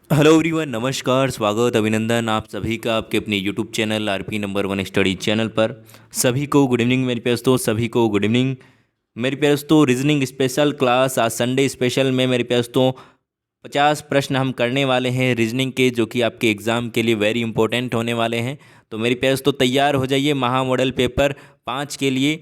Hello everyone, नमस्कार, स्वागत, अभिनंदन आप सभी का आपके अपने YouTube channel RP number one study channel पर। सभी को गुड इवनिंग मेरे प्यारे दोस्तों, सभी को गुड इवनिंग मेरे प्यारे दोस्तों। रीजनिंग स्पेशल क्लास आज संडे स्पेशल में मेरे प्यारे दोस्तों 50 प्रश्न हम करने वाले हैं रीजनिंग के, जो कि आपके एग्ज़ाम के लिए वेरी इंपॉर्टेंट होने वाले हैं। तो मेरे प्यारे दोस्तों तैयार हो जाइए महा मॉडल पेपर 5 के लिए।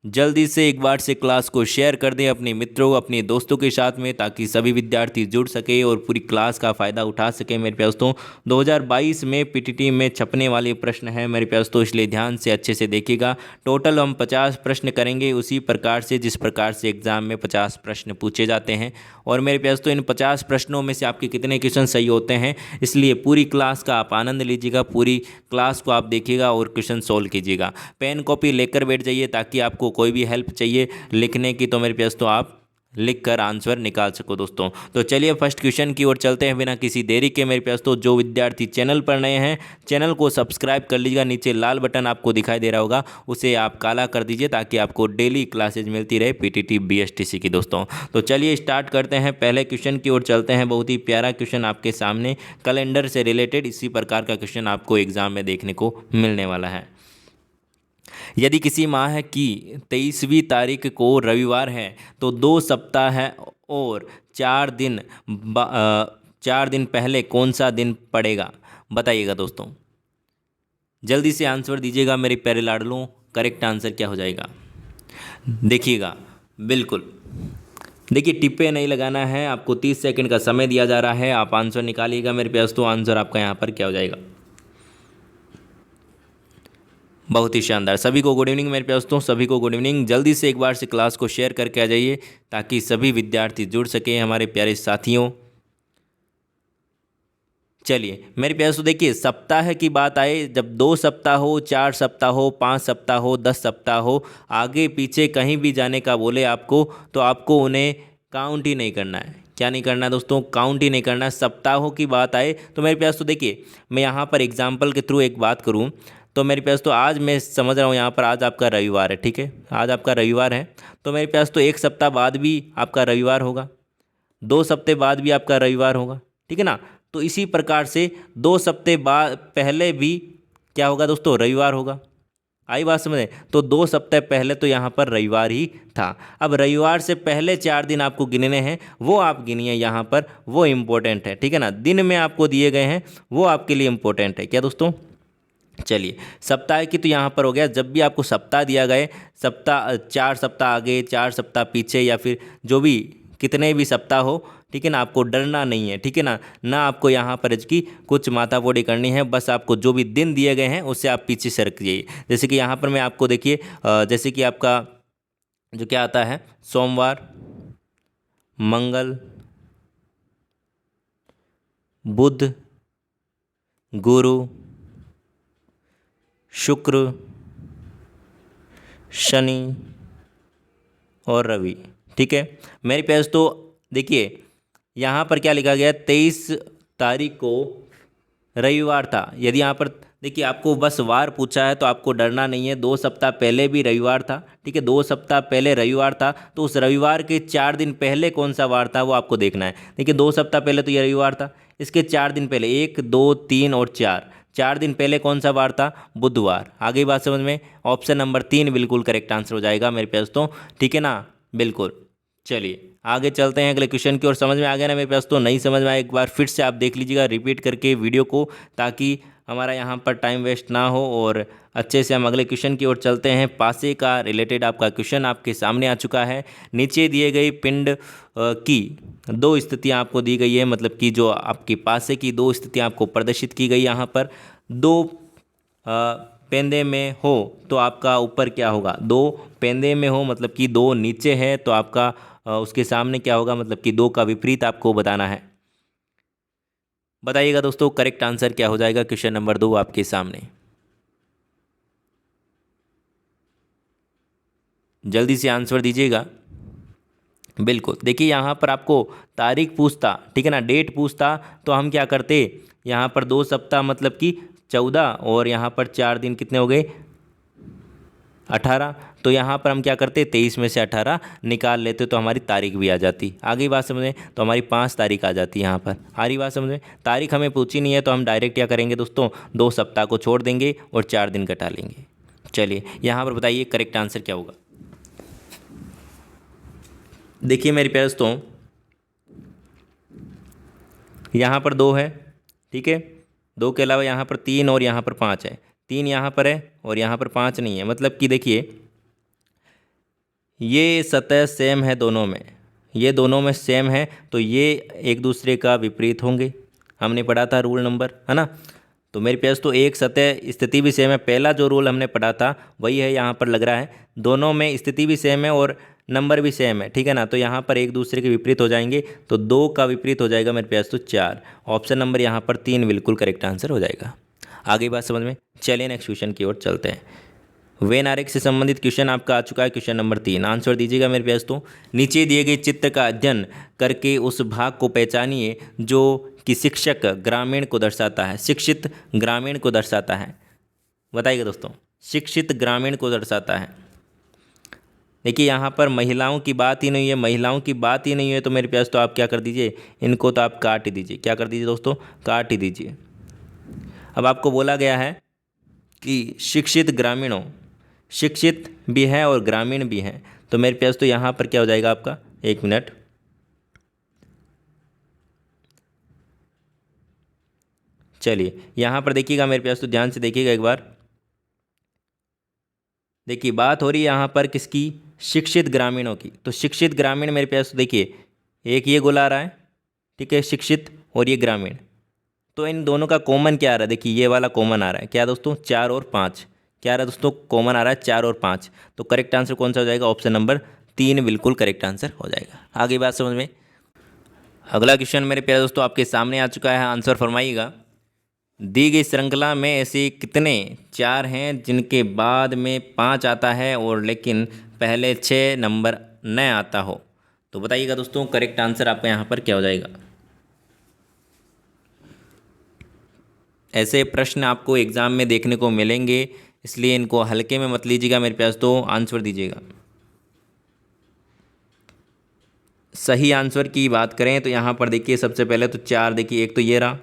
जल्दी से एक बार से क्लास को शेयर कर दें अपने मित्रों अपने दोस्तों के साथ में, ताकि सभी विद्यार्थी जुड़ सके और पूरी क्लास का फ़ायदा उठा सके। मेरे प्यारे दोस्तों 2022 में पीटीटी में छपने वाले प्रश्न हैं मेरे प्यारे दोस्तों, इसलिए ध्यान से अच्छे से देखिएगा। टोटल हम 50 प्रश्न करेंगे उसी प्रकार से जिस प्रकार से एग्ज़ाम में 50 प्रश्न पूछे जाते हैं। और मेरे प्यारे दोस्तों इन 50 प्रश्नों में से आपके कितने क्वेश्चन सही होते हैं, इसलिए पूरी क्लास का आप आनंद लीजिएगा, पूरी क्लास को आप देखिएगा और क्वेश्चन सोल्व कीजिएगा। पेन कॉपी लेकर बैठ जाइए, ताकि आपको कोई भी हेल्प चाहिए लिखने की तो मेरे पास तो आप लिख कर आंसर निकाल सको दोस्तों। तो चलिए फर्स्ट क्वेश्चन की ओर चलते हैं बिना किसी देरी के। मेरे पास तो जो विद्यार्थी चैनल पर नए हैं चैनल को सब्सक्राइब कर लीजिएगा। नीचे लाल बटन आपको दिखाई दे रहा होगा, उसे आप काला कर दीजिए, ताकि आपको डेली क्लासेज मिलती रहे पीटीटी बीएसटीसी की दोस्तों। तो चलिए स्टार्ट करते हैं, पहले क्वेश्चन की ओर चलते हैं। बहुत ही प्यारा क्वेश्चन आपके सामने, कैलेंडर से रिलेटेड इसी प्रकार का क्वेश्चन आपको एग्जाम में देखने को मिलने वाला है। यदि किसी माह की 23वीं तारीख को रविवार है तो 2 सप्ताह है और 4 दिन पहले कौन सा दिन पड़ेगा, बताइएगा दोस्तों। जल्दी से आंसर दीजिएगा मेरे प्यारे लाडलों, करेक्ट आंसर क्या हो जाएगा देखिएगा। बिल्कुल देखिए, टिप्पे नहीं लगाना है आपको, 30 सेकंड का समय दिया जा रहा है, आप आंसर निकालिएगा मेरे प्यारे दोस्तों। आंसर आपका यहाँ पर क्या हो जाएगा। बहुत ही शानदार, सभी को गुड इवनिंग मेरे प्यारे दोस्तों, सभी को गुड इवनिंग। जल्दी से एक बार से क्लास को शेयर करके आ जाइए, ताकि सभी विद्यार्थी जुड़ सकें हमारे प्यारे साथियों। चलिए मेरे प्यारे दोस्तों देखिए, सप्ताह की बात आए, जब 2 सप्ताह हो, 4 सप्ताह हो, 5 सप्ताह हो, 10 सप्ताह हो, आगे पीछे कहीं भी जाने का बोले आपको, तो आपको उन्हें काउंट ही नहीं करना है। क्या नहीं करना है दोस्तों, काउंट ही नहीं करना है। सप्ताहों की बात आए तो मेरे प्यारे दोस्तों देखिए, मैं यहाँ पर एग्जाम्पल के थ्रू एक बात करूँ तो मेरे प्यास तो आज मैं समझ रहा हूँ यहाँ पर आज आपका रविवार है, ठीक है, आज आपका रविवार है, तो मेरे प्यास तो 1 सप्ताह बाद भी आपका रविवार होगा, 2 सप्ताह बाद भी आपका रविवार होगा, ठीक है ना। तो इसी प्रकार से 2 सप्ताह बाद पहले भी क्या होगा दोस्तों, रविवार होगा। आई बात समझ में। तो 2 सप्ताह पहले तो यहाँ पर रविवार ही था। अब रविवार से पहले 4 दिन आपको गिनने हैं, वो आप गिनिए यहाँ पर, वो इम्पोर्टेंट है, ठीक है ना। दिन में आपको दिए गए हैं वो आपके लिए इम्पोर्टेंट है क्या दोस्तों। चलिए सप्ताह की तो यहाँ पर हो गया, जब भी आपको सप्ताह दिया गए, सप्ताह 4 सप्ताह आगे 4 सप्ताह पीछे या फिर जो भी कितने भी सप्ताह हो, ठीक है ना, आपको डरना नहीं है, ठीक है ना आपको यहाँ पर इसकी कुछ माथापोड़ी करनी है, बस आपको जो भी दिन दिए गए हैं उससे आप पीछे से रख जाइए। जैसे कि यहाँ पर मैं आपको देखिए, जैसे कि आपका जो क्या आता है, सोमवार, मंगल, बुध, गुरु, शुक्र, शनि और रवि, ठीक है मेरे प्यास। तो देखिए यहाँ पर क्या लिखा गया, 23 तारीख को रविवार था। यदि यहाँ पर देखिए आपको बस वार पूछा है तो आपको डरना नहीं है, 2 सप्ताह पहले भी रविवार था, ठीक है, 2 सप्ताह पहले रविवार था, तो उस रविवार के 4 दिन पहले कौन सा वार था वो आपको देखना है। देखिए 2 सप्ताह पहले तो ये रविवार था, इसके 4 दिन पहले 1 2 3 और 4 दिन पहले कौन सा वार था, बुधवार। आगे बात समझ में, ऑप्शन नंबर 3 बिल्कुल करेक्ट आंसर हो जाएगा मेरे प्यास तो, ठीक है ना, बिल्कुल। चलिए आगे चलते हैं अगले क्वेश्चन की ओर। समझ में आ गया ना मेरे पास तो, नहीं समझ में आया एक बार फिर से आप देख लीजिएगा रिपीट करके वीडियो को, ताकि हमारा यहाँ पर टाइम वेस्ट ना हो और अच्छे से हम अगले क्वेश्चन की ओर चलते हैं। पासे का रिलेटेड आपका क्वेश्चन आपके सामने आ चुका है। नीचे दिए गई पिंड की 2 स्थितियाँ आपको दी गई है, मतलब कि जो आपकी पासे की 2 स्थितियाँ आपको प्रदर्शित की गई यहाँ पर। 2 पेंदे में हो तो आपका ऊपर क्या होगा, 2 पेंदे में हो मतलब कि 2 नीचे है तो आपका उसके सामने क्या होगा, मतलब कि 2 का विपरीत आपको बताना है। बताइएगा दोस्तों करेक्ट आंसर क्या हो जाएगा। क्वेश्चन नंबर 2 आपके सामने, जल्दी से आंसर दीजिएगा। बिल्कुल देखिए यहाँ पर आपको तारीख पूछता, ठीक है ना, डेट पूछता, तो हम क्या करते, यहाँ पर 2 सप्ताह मतलब कि 14 और यहाँ पर 4 दिन कितने हो गए 18, तो यहाँ पर हम क्या करते, 23 में से 18 निकाल लेते तो हमारी तारीख भी आ जाती। आगे बात समझें तो हमारी 5 तारीख आ जाती है यहाँ पर। आ रही बात समझें, तारीख हमें पूछी नहीं है तो हम डायरेक्ट क्या करेंगे दोस्तों, 2 सप्ताह को छोड़ देंगे और 4 दिन घटा लेंगे। चलिए यहाँ पर बताइए करेक्ट आंसर क्या होगा। देखिए मेरे प्यारे दोस्तों, यहाँ पर 2 है, ठीक है, 2 के अलावा यहाँ पर 3 और यहाँ पर 5 है। 3 यहाँ पर है और यहाँ पर 5 नहीं है, मतलब कि देखिए ये सतह सेम है दोनों में, ये दोनों में सेम है तो ये एक दूसरे का विपरीत होंगे। हमने पढ़ा था रूल नंबर, है ना। तो मेरे पास तो एक सतह स्थिति भी सेम है, पहला जो रूल हमने पढ़ा था वही है यहाँ पर लग रहा है। दोनों में स्थिति भी सेम है और नंबर भी सेम है, ठीक है ना। तो यहाँ पर एक दूसरे के विपरीत हो जाएंगे, तो 2 का विपरीत हो जाएगा मेरे पास तो 4। ऑप्शन नंबर यहाँ पर 3 बिल्कुल करेक्ट आंसर हो जाएगा। आगे बात समझ में, चलिए नेक्स्ट क्वेश्चन की ओर चलते हैं। वेन आरेख से संबंधित क्वेश्चन आपका आ चुका है, क्वेश्चन नंबर 3। आंसर दीजिएगा मेरे पास तो। नीचे दिए गए चित्र का अध्ययन करके उस भाग को पहचानिए जो कि शिक्षक ग्रामीण को दर्शाता है। शिक्षित ग्रामीण को दर्शाता है, बताइएगा दोस्तों, शिक्षित ग्रामीण को दर्शाता है। देखिए यहाँ पर महिलाओं की बात ही नहीं है, महिलाओं की बात ही नहीं है, तो मेरे पास तो आप क्या कर दीजिए, इनको तो आप काट ही दीजिए। क्या कर दीजिए दोस्तों, काट ही दीजिए। अब आपको बोला गया है कि शिक्षित ग्रामीणों, शिक्षित भी है और ग्रामीण भी है, तो मेरे पास तो यहाँ पर क्या हो जाएगा आपका, 1 मिनट, चलिए यहाँ पर देखिएगा मेरे पास तो, ध्यान से देखिएगा एक बार। देखिए बात हो रही है यहाँ पर किसकी, शिक्षित ग्रामीणों की। तो शिक्षित ग्रामीण मेरे पास तो देखिए एक ये गोला आ रहा है, ठीक है, शिक्षित और ये ग्रामीण, तो इन दोनों का कॉमन क्या आ रहा है, देखिए ये वाला कॉमन आ रहा है, क्या दोस्तों, 4 और 5। क्या आ रहा है दोस्तों, कॉमन आ रहा है 4 और 5। तो करेक्ट आंसर कौन सा हो जाएगा, ऑप्शन नंबर 3 बिल्कुल करेक्ट आंसर हो जाएगा। आगे बात समझ में। अगला क्वेश्चन मेरे प्यारे दोस्तों आपके सामने आ चुका है, आंसर फरमाइएगा। दी गई श्रृंखला में ऐसे कितने 4 हैं जिनके बाद में 5 आता है और लेकिन पहले 6 नंबर न आता हो। तो बताइएगा दोस्तों करेक्ट आंसर आपका यहाँ पर क्या हो जाएगा। ऐसे प्रश्न आपको एग्ज़ाम में देखने को मिलेंगे, इसलिए इनको हल्के में मत लीजिएगा मेरे पास, तो आंसर दीजिएगा। सही आंसर की बात करें तो यहाँ पर देखिए सबसे पहले तो 4, देखिए एक तो ये रहा,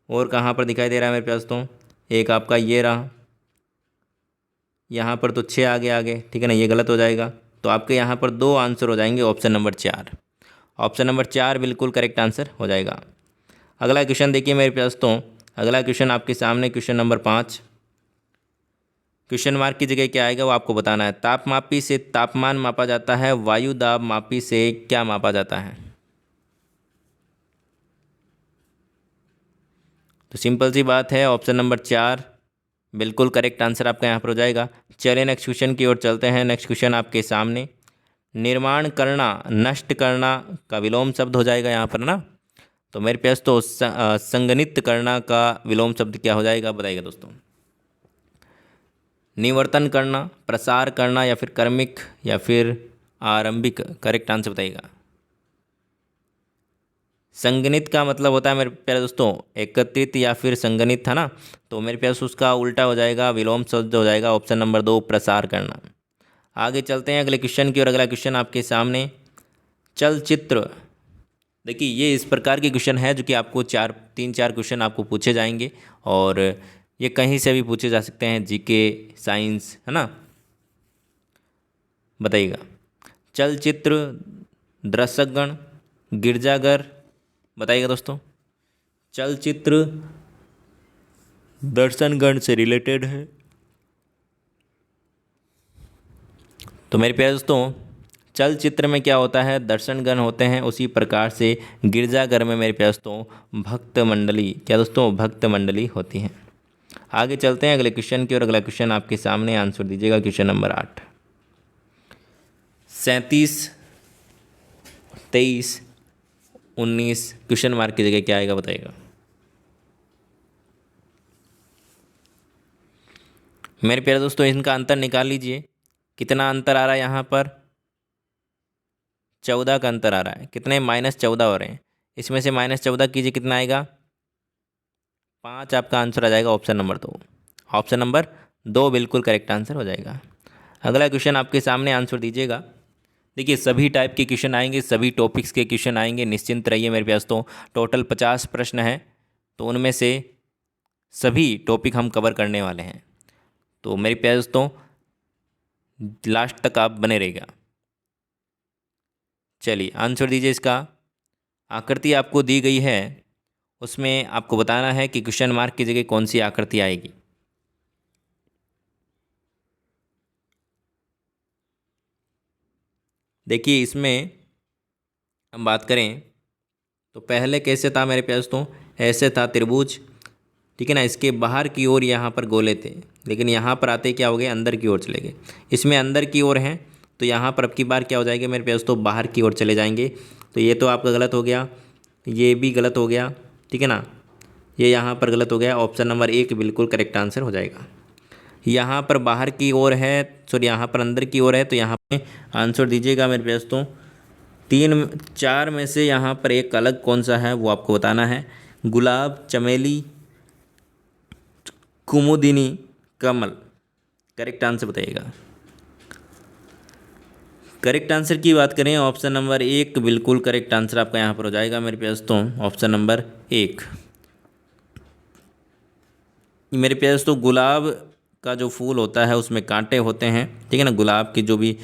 और कहाँ पर दिखाई दे रहा है मेरे पास तो, एक आपका ये रहा, यहाँ पर तो 6 आगे, ठीक है ना, ये गलत हो जाएगा। तो आपके यहाँ पर 2 आंसर हो जाएंगे, ऑप्शन नंबर 4। ऑप्शन नंबर 4 बिल्कुल करेक्ट आंसर हो जाएगा। अगला क्वेश्चन देखिए मेरे पास तो, अगला क्वेश्चन आपके सामने क्वेश्चन नंबर 5। क्वेश्चन मार्क की जगह क्या आएगा वो आपको बताना है। तापमापी से तापमान मापा जाता है, वायु दाब मापी से क्या मापा जाता है। तो सिंपल सी बात है, ऑप्शन नंबर 4 बिल्कुल करेक्ट आंसर आपका यहाँ पर हो जाएगा। चलिए नेक्स्ट क्वेश्चन की ओर चलते हैं। नेक्स्ट क्वेश्चन आपके सामने, निर्माण करना, नष्ट करना का विलोम शब्द हो जाएगा यहाँ पर ना। तो मेरे पास तो संगणित करना का विलोम शब्द क्या हो जाएगा, बताइएगा दोस्तों। निवर्तन करना, प्रसार करना, या फिर क्रमिक, या फिर आरंभिक, करेक्ट आंसर बताइएगा। संगणित का मतलब होता है मेरे प्यारे दोस्तों एकत्रित या फिर संगणित, था ना। तो मेरे पास उसका उल्टा हो जाएगा, विलोम शब्द हो जाएगा, ऑप्शन नंबर 2 प्रसार करना। आगे चलते हैं अगले क्वेश्चन की और। अगला क्वेश्चन आपके सामने, चलचित्र। देखिए ये इस प्रकार के क्वेश्चन है जो कि आपको 3-4 क्वेश्चन आपको पूछे जाएंगे, और ये कहीं से भी पूछे जा सकते हैं, जीके, साइंस, है ना। बताइएगा, चलचित्र, दर्शकगण, गिरजाघर, बताइएगा दोस्तों। चलचित्र दर्शनगण से रिलेटेड है। तो मेरे प्यारे दोस्तों चलचित्र में क्या होता है, दर्शनगण होते हैं, उसी प्रकार से गिरजाघर में मेरे प्यारे दोस्तों भक्त मंडली, क्या दोस्तों, भक्त मंडली होती हैं। आगे चलते हैं अगले क्वेश्चन की और। अगला क्वेश्चन आपके सामने, आंसर दीजिएगा क्वेश्चन नंबर 8। 37, 23, 19, क्वेश्चन मार्क की जगह क्या आएगा, बताइएगा। मेरे प्यारे दोस्तों इनका अंतर निकाल लीजिए। कितना अंतर आ रहा है यहाँ पर, 14 का अंतर आ रहा है। कितने, -14 हो रहे हैं। इसमें से -14 कीजिए, कितना आएगा, 5 आपका आंसर आ जाएगा, ऑप्शन नंबर 2। ऑप्शन नंबर 2 बिल्कुल करेक्ट आंसर हो जाएगा। अगला क्वेश्चन आपके सामने, आंसर दीजिएगा। देखिए सभी टाइप के क्वेश्चन आएंगे, सभी टॉपिक्स के क्वेश्चन आएंगे, निश्चिंत रहिए मेरे पास। तो टोटल 50 प्रश्न हैं, तो उनमें से सभी टॉपिक हम कवर करने वाले हैं। तो मेरे प्यारे दोस्तों लास्ट तक आप बने रहिएगा। चलिए आंसर दीजिए इसका। आकृति आपको दी गई है, उसमें आपको बताना है कि क्वेश्चन मार्क की जगह कौन सी आकृति आएगी। देखिए इसमें हम बात करें तो पहले कैसे था मेरे प्यारे दोस्तों, ऐसे था त्रिभुज, ठीक है ना। इसके बाहर की ओर यहाँ पर गोले थे, लेकिन यहाँ पर आते क्या हो गए, अंदर की ओर चले गए। इसमें अंदर की ओर हैं, तो यहाँ पर अब की बार क्या हो जाएगा मेरे प्यारे दोस्तों, बाहर की ओर चले जाएंगे। तो ये तो आपका गलत हो गया, ये भी गलत हो गया, ठीक है ना। ये यहाँ पर गलत हो गया, ऑप्शन नंबर 1 बिल्कुल करेक्ट आंसर हो जाएगा। यहाँ पर बाहर की ओर है, सॉरी यहाँ पर अंदर की ओर है, तो यहाँ पे आंसर दीजिएगा मेरे प्यारे दोस्तों। 4 में से यहाँ पर एक अलग कौन सा है वो आपको बताना है। गुलाब, चमेली, कुमुदिनी, कमल, करेक्ट आंसर बताइएगा। करेक्ट आंसर की बात करें, ऑप्शन नंबर 1 बिल्कुल करेक्ट आंसर आपका यहाँ पर हो जाएगा मेरे प्यारे दोस्तों, ऑप्शन नंबर 1। मेरे प्यारे दोस्तों गुलाब का जो फूल होता है उसमें कांटे होते हैं, ठीक है ना। गुलाब की जो भी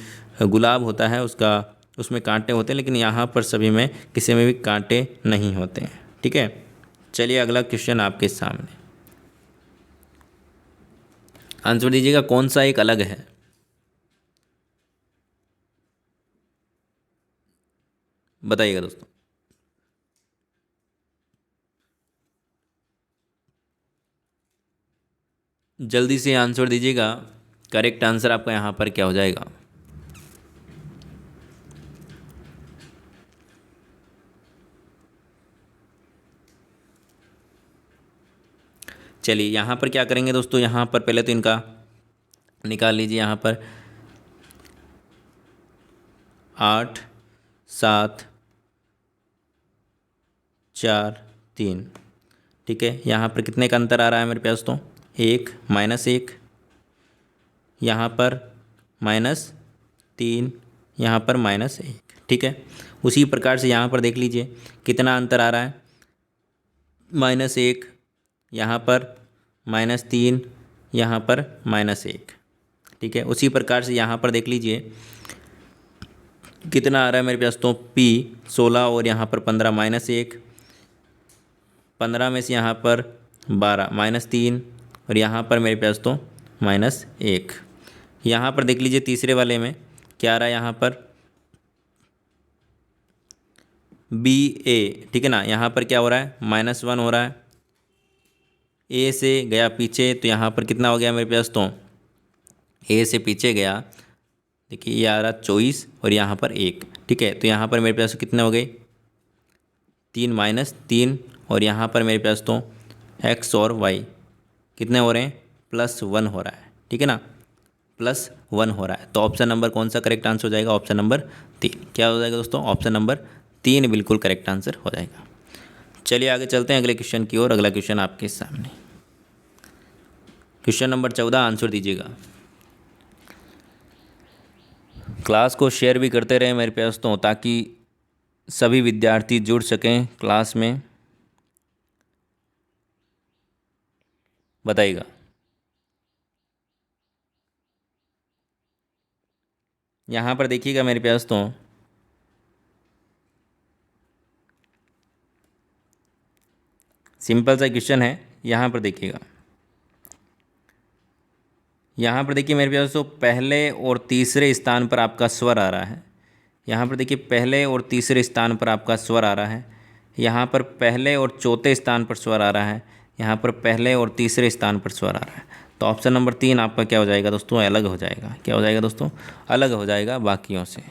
गुलाब होता है उसमें कांटे होते हैं, लेकिन यहाँ पर सभी में किसी में भी कांटे नहीं होते हैं, ठीक है। चलिए अगला क्वेश्चन आपके सामने, आंसर दीजिएगा कौन सा एक अलग है। बताइएगा दोस्तों। जल्दी से आंसर दीजिएगा, करेक्ट आंसर आपका यहाँ पर क्या हो जाएगा। चलिए यहाँ पर क्या करेंगे दोस्तों, यहाँ पर पहले तो इनका निकाल लीजिए। यहाँ पर 8, 7, 4, 3, ठीक है। यहाँ पर कितने का अंतर आ रहा है मेरे पास दोस्तों, 1 -1, यहाँ पर -3, यहाँ पर -1, ठीक है। उसी प्रकार से यहाँ पर देख लीजिए कितना अंतर आ रहा है, -1, यहाँ पर -3, यहाँ पर -1, ठीक है। उसी प्रकार से यहाँ पर देख लीजिए कितना आ रहा है मेरे पास तो P 16 और यहाँ पर 15, -1, 15 में से यहाँ पर 12, -3 और यहाँ पर मेरे पास तो -1। यहाँ पर देख लीजिए तीसरे वाले में क्या आ रहा है, यहाँ पर BA, ठीक है ना। यहाँ पर क्या हो रहा है, -1 हो रहा है, A से गया पीछे, तो यहाँ पर कितना हो गया मेरे पास तो A से पीछे गया, देखिए ये आ रहा 24 और यहाँ पर 1, ठीक है। तो यहाँ पर मेरे पास कितने हो गए, 3 -3 और यहाँ पर मेरे पास तो x और y कितने हो रहे हैं, +1 हो रहा है, ठीक है ना, +1 हो रहा है। तो ऑप्शन नंबर कौन सा करेक्ट आंसर हो जाएगा, ऑप्शन नंबर 3। क्या हो जाएगा दोस्तों, ऑप्शन नंबर 3 बिल्कुल करेक्ट आंसर हो जाएगा। चलिए आगे चलते हैं अगले क्वेश्चन की ओर। अगला क्वेश्चन आपके सामने, क्वेश्चन नंबर 14, आंसर दीजिएगा। क्लास को शेयर भी करते रहें मेरे प्यारे दोस्तों, ताकि सभी विद्यार्थी जुड़ सकें क्लास में। बताइएगा। यहाँ पर देखिएगा मेरे प्यारे दोस्तों, सिंपल सा क्वेश्चन है। यहाँ पर देखिएगा, यहाँ पर देखिए मेरे प्यारे दोस्तों पहले और तीसरे स्थान पर आपका स्वर आ रहा है। यहाँ पर देखिए पहले और तीसरे स्थान पर आपका स्वर आ रहा है, यहाँ पर पहले और चौथे स्थान पर स्वर आ रहा है, यहाँ पर पहले और तीसरे स्थान पर स्वर आ रहा है। तो ऑप्शन नंबर 3 आपका क्या हो जाएगा दोस्तों, अलग हो जाएगा। क्या हो जाएगा दोस्तों, अलग हो जाएगा बाकियों से।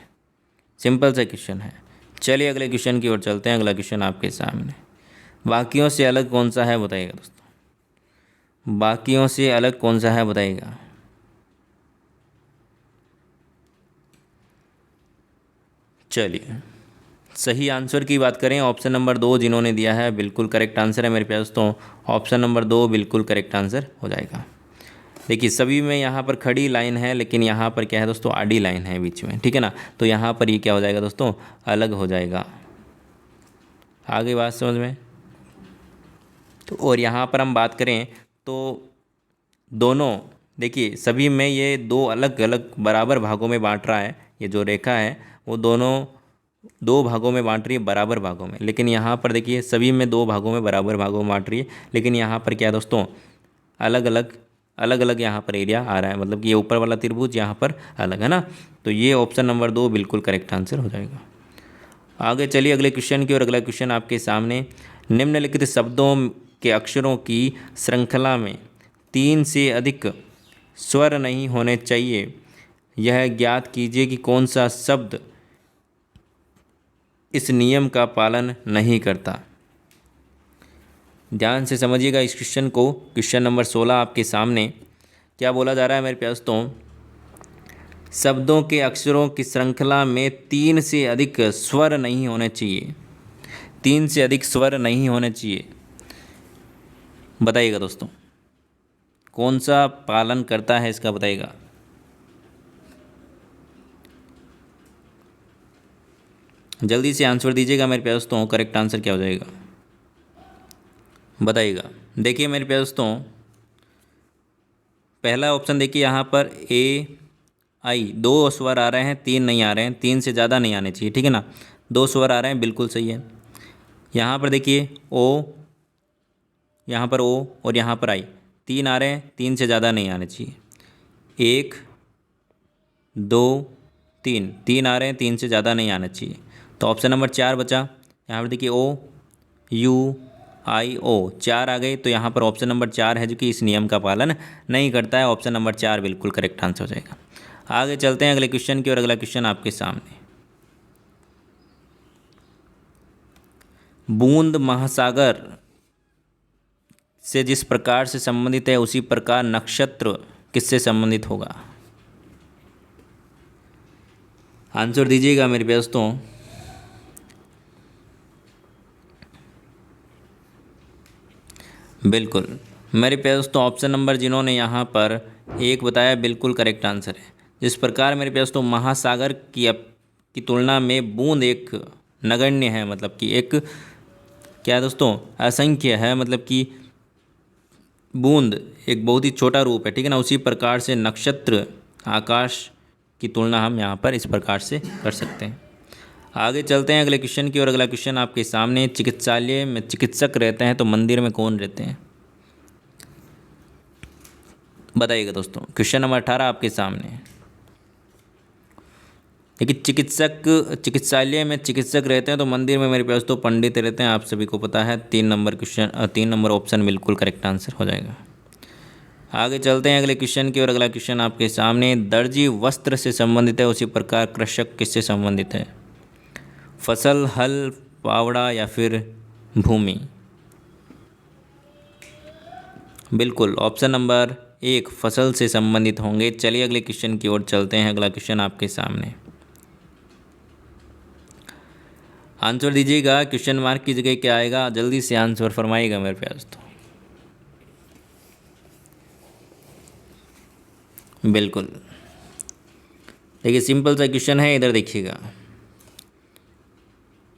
सिंपल सा क्वेश्चन है। चलिए अगले क्वेश्चन की ओर चलते हैं। अगला क्वेश्चन आपके सामने, बाकियों से अलग कौन सा है बताइएगा दोस्तों, बाकियों से अलग कौन सा है बताइएगा। चलिए सही आंसर की बात करें, ऑप्शन नंबर 2 जिन्होंने दिया है बिल्कुल करेक्ट आंसर है मेरे प्यारे दोस्तों, ऑप्शन नंबर 2 बिल्कुल करेक्ट आंसर हो जाएगा। देखिए सभी में यहाँ पर खड़ी लाइन है, लेकिन यहाँ पर क्या है दोस्तों, आड़ी लाइन है बीच में, ठीक है ना। तो यहाँ पर ये क्या हो जाएगा दोस्तों, अलग हो जाएगा। आगे बात समझ में। तो और यहाँ पर हम बात करें तो दोनों, देखिए सभी में ये दो अलग अलग बराबर भागों में बांट रहा है। ये जो रेखा है वो दोनों दो भागों में बांट रही है, बराबर भागों में। लेकिन यहाँ पर देखिए सभी में दो भागों में बराबर भागों में बांट रही है, लेकिन यहाँ पर क्या है दोस्तों, अलग अलग यहाँ पर एरिया आ रहा है, मतलब कि ये ऊपर वाला त्रिभुज यहाँ पर अलग है ना। तो ये ऑप्शन नंबर 2 बिल्कुल करेक्ट आंसर हो जाएगा। आगे चलिए अगले क्वेश्चन की ओर। अगला क्वेश्चन आपके सामने, निम्नलिखित शब्दों के अक्षरों की श्रृंखला में 3 से अधिक स्वर नहीं होने चाहिए। यह ज्ञात कीजिए कि कौन सा शब्द इस नियम का पालन नहीं करता। ध्यान से समझिएगा इस क्वेश्चन को। क्वेश्चन नंबर 16 आपके सामने क्या बोला जा रहा है मेरे प्यास, तो शब्दों के अक्षरों की श्रृंखला में 3 से अधिक स्वर नहीं होने चाहिए। 3 से अधिक स्वर नहीं होने चाहिए। बताइएगा दोस्तों कौन सा पालन करता है इसका, बताइएगा। जल्दी से आंसर दीजिएगा मेरे प्यारे दोस्तों, करेक्ट आंसर क्या हो जाएगा बताइएगा। देखिए मेरे प्यारे दोस्तों, पहला ऑप्शन देखिए, यहाँ पर ए आई 2 स्वर आ रहे हैं, 3 नहीं आ रहे हैं, 3 से ज़्यादा नहीं आने चाहिए, ठीक है ना। 2 स्वर आ रहे हैं, बिल्कुल सही है। यहाँ पर देखिए ओ, यहाँ पर ओ और यहाँ पर आई 3 आ रहे हैं, 3 से ज़्यादा नहीं आने चाहिए। 1 2 3, 3 आ रहे हैं, 3 से ज़्यादा नहीं आना चाहिए। तो ऑप्शन नंबर 4 बचा। यहाँ पर देखिए ओ यू आई ओ 4 आ गए, तो यहाँ पर ऑप्शन नंबर 4 है जो कि इस नियम का पालन नहीं करता है। ऑप्शन नंबर 4 बिल्कुल करेक्ट आंसर हो जाएगा। आगे चलते हैं अगले क्वेश्चन की और। अगला क्वेश्चन आपके सामने, बूंद महासागर से जिस प्रकार से संबंधित है उसी प्रकार नक्षत्र किससे संबंधित होगा। आंसर दीजिएगा मेरे दोस्तों। बिल्कुल मेरे प्यारे दोस्तों, ऑप्शन नंबर जिन्होंने यहाँ पर 1 बताया बिल्कुल करेक्ट आंसर है। जिस प्रकार मेरे प्यारे दोस्तों महासागर की तुलना में बूंद एक नगण्य है, मतलब कि एक क्या है दोस्तों, असंख्य है, मतलब कि बूंद एक बहुत ही छोटा रूप है, ठीक है ना। उसी प्रकार से नक्षत्र आकाश की तुलना हम यहाँ पर इस प्रकार से कर सकते हैं। आगे चलते हैं अगले क्वेश्चन की और। अगला क्वेश्चन आपके सामने, चिकित्सालय में चिकित्सक रहते हैं तो मंदिर में कौन रहते हैं, बताइएगा दोस्तों। क्वेश्चन नंबर 18 आपके सामने। देखिए चिकित्सालय में चिकित्सक रहते हैं तो मंदिर में मेरे पास तो पंडित रहते हैं, आप सभी को पता है। 3 नंबर क्वेश्चन, 3 नंबर ऑप्शन बिल्कुल करेक्ट आंसर हो जाएगा। आगे चलते हैं अगले क्वेश्चन की और। अगला क्वेश्चन आपके सामने, दर्जी वस्त्र से संबंधित है उसी प्रकार कृषक किससे संबंधित है। फसल, हल, पावड़ा या फिर भूमि। बिल्कुल ऑप्शन नंबर 1 फसल से संबंधित होंगे। चलिए अगले क्वेश्चन की ओर चलते हैं। अगला क्वेश्चन आपके सामने, आंसर दीजिएगा। क्वेश्चन मार्क की जगह क्या आएगा, जल्दी से आंसर फरमाइएगा मेरे प्यारे दोस्तों। बिल्कुल देखिए सिंपल सा क्वेश्चन है, इधर देखिएगा।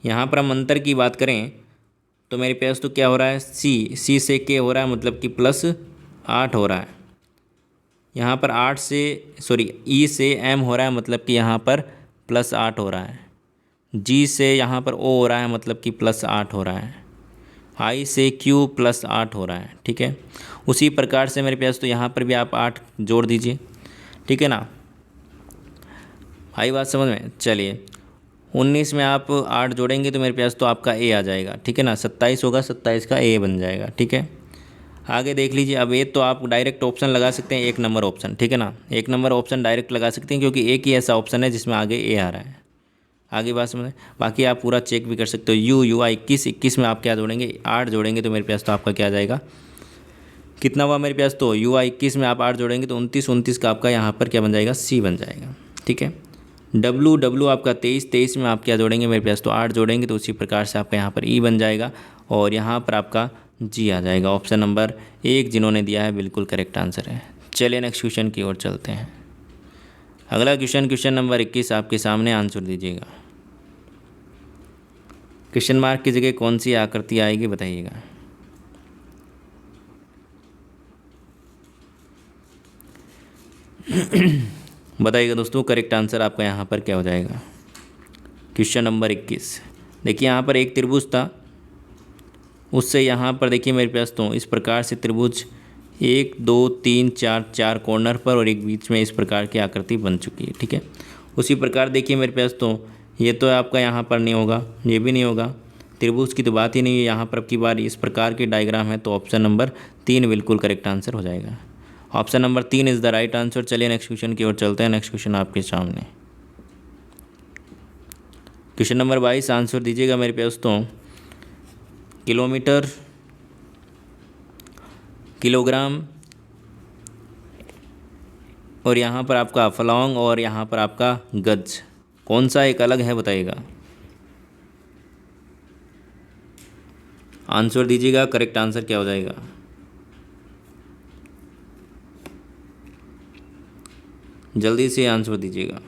यहाँ पर हम अंतर की बात करें तो मेरे पास तो क्या हो रहा है, सी से के हो रहा है, मतलब कि +8 हो रहा है। यहाँ पर 8 से ई से एम हो रहा है, मतलब कि यहाँ पर +8 हो रहा है। जी से यहाँ पर ओ हो रहा है, मतलब कि +8 हो रहा है। आई से क्यू +8 हो रहा है, ठीक है। उसी प्रकार से मेरे पास तो यहाँ पर भी आप 8 जोड़ दीजिए, ठीक है ना। आई बात समझ में। चलिए 19 में आप 8 जोड़ेंगे तो मेरे पास तो आपका ए आ जाएगा, ठीक है ना। 27 होगा, 27 का ए बन जाएगा, ठीक है। आगे देख लीजिए। अब ए तो आप डायरेक्ट ऑप्शन लगा सकते हैं, 1 नंबर ऑप्शन, ठीक है ना। 1 नंबर ऑप्शन डायरेक्ट लगा सकते हैं क्योंकि एक ही ऐसा ऑप्शन है जिसमें आगे ए आ रहा है। आगे बात समझ। बाकी आप पूरा चेक भी कर सकते हो। यू आई 21 में आप क्या जोड़ेंगे, 8 जोड़ेंगे तो मेरे पास तो आपका क्या आ जाएगा, कितना हुआ मेरे पास तो यू आई 21 में आप 8 जोड़ेंगे तो 29 का आपका यहाँ पर क्या बन जाएगा, सी बन जाएगा, ठीक है। डब्लू आपका 23 में आप क्या जोड़ेंगे मेरे पास तो 8 जोड़ेंगे तो उसी प्रकार से आपका यहाँ पर ई बन जाएगा और यहाँ पर आपका जी आ जाएगा। ऑप्शन नंबर 1 जिन्होंने दिया है बिल्कुल करेक्ट आंसर है। चलिए नेक्स्ट क्वेश्चन की ओर चलते हैं। अगला क्वेश्चन नंबर 21 आपके सामने, आंसर दीजिएगा। क्वेश्चन मार्क की जगह कौन सी आकृति आएगी बताइएगा। बताइएगा दोस्तों, करेक्ट आंसर आपका यहाँ पर क्या हो जाएगा। क्वेश्चन नंबर 21, देखिए यहाँ पर एक त्रिभुज था, उससे यहाँ पर देखिए मेरे पास तो इस प्रकार से त्रिभुज 1 2 3 4 4 कॉर्नर पर और एक बीच में इस प्रकार की आकृति बन चुकी है। ठीक है, उसी प्रकार देखिए मेरे पास तो ये तो आपका यहाँ पर नहीं होगा, ये भी नहीं होगा, त्रिभुज की तो बात ही नहीं है। यहाँ पर अब की बार इस प्रकार की डायग्राम है, तो ऑप्शन नंबर 3 बिल्कुल करेक्ट आंसर हो जाएगा। Option number 3 is the right answer. चलिए नेक्स्ट क्वेश्चन की ओर चलते हैं। नेक्स्ट क्वेश्चन आपके सामने, क्वेश्चन नंबर 22 आंसर दीजिएगा मेरे पास तो किलोमीटर, किलोग्राम और यहाँ पर आपका फलॉन्ग और यहाँ पर आपका गज, कौन सा एक अलग है बताइएगा। आंसर दीजिएगा, करेक्ट आंसर क्या हो जाएगा। जल्दी से आंसर दीजिएगा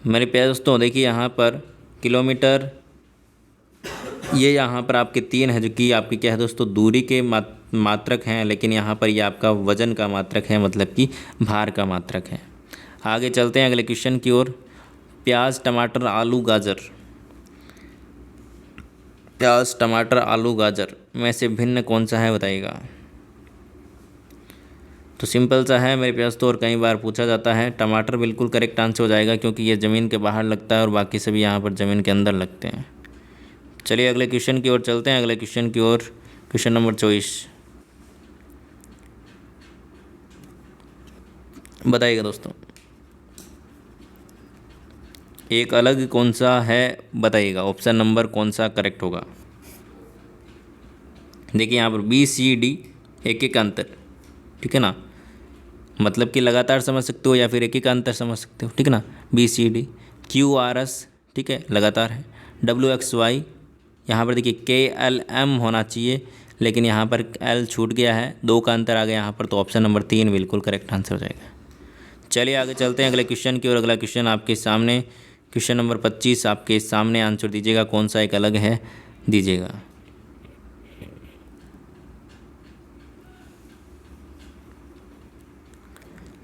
मेरे प्यारे दोस्तों। देखिए यहाँ पर किलोमीटर, ये यहाँ पर आपके 3 है, जो कि आपकी क्या है दोस्तों, दूरी के मात्रक हैं, लेकिन यहाँ पर ये आपका वजन का मात्रक है, मतलब कि भार का मात्रक है। आगे चलते हैं अगले क्वेश्चन की ओर। प्याज, टमाटर, आलू, गाजर, प्याज, टमाटर, आलू, गाजर में से भिन्न कौन सा है बताइएगा। तो सिंपल सा है मेरे पास तो, और कई बार पूछा जाता है। टमाटर बिल्कुल करेक्ट आंसर हो जाएगा, क्योंकि ये ज़मीन के बाहर लगता है और बाकी सभी यहाँ पर ज़मीन के अंदर लगते हैं। चलिए अगले क्वेश्चन की ओर चलते हैं। अगले क्वेश्चन की ओर, क्वेश्चन नंबर 24 बताइएगा दोस्तों, एक अलग कौन सा है बताइएगा। ऑप्शन नंबर कौन सा करेक्ट होगा। देखिए यहाँ पर BCD एक एक अंतर, ठीक है ना, मतलब कि लगातार समझ सकते हो या फिर एक एक अंतर समझ सकते हो, ठीक है ना। BCD, QRS, ठीक है, लगातार है। WXY, यहाँ पर देखिए KLM होना चाहिए, लेकिन यहाँ पर L छूट गया है, 2 का अंतर आ गया यहाँ पर, तो ऑप्शन नंबर 3 बिल्कुल करेक्ट आंसर हो जाएगा। चलिए आगे चलते हैं अगले क्वेश्चन की ओर। अगला क्वेश्चन आपके सामने, क्वेश्चन नंबर 25 आपके सामने, आंसर दीजिएगा कौन सा एक अलग है, दीजिएगा।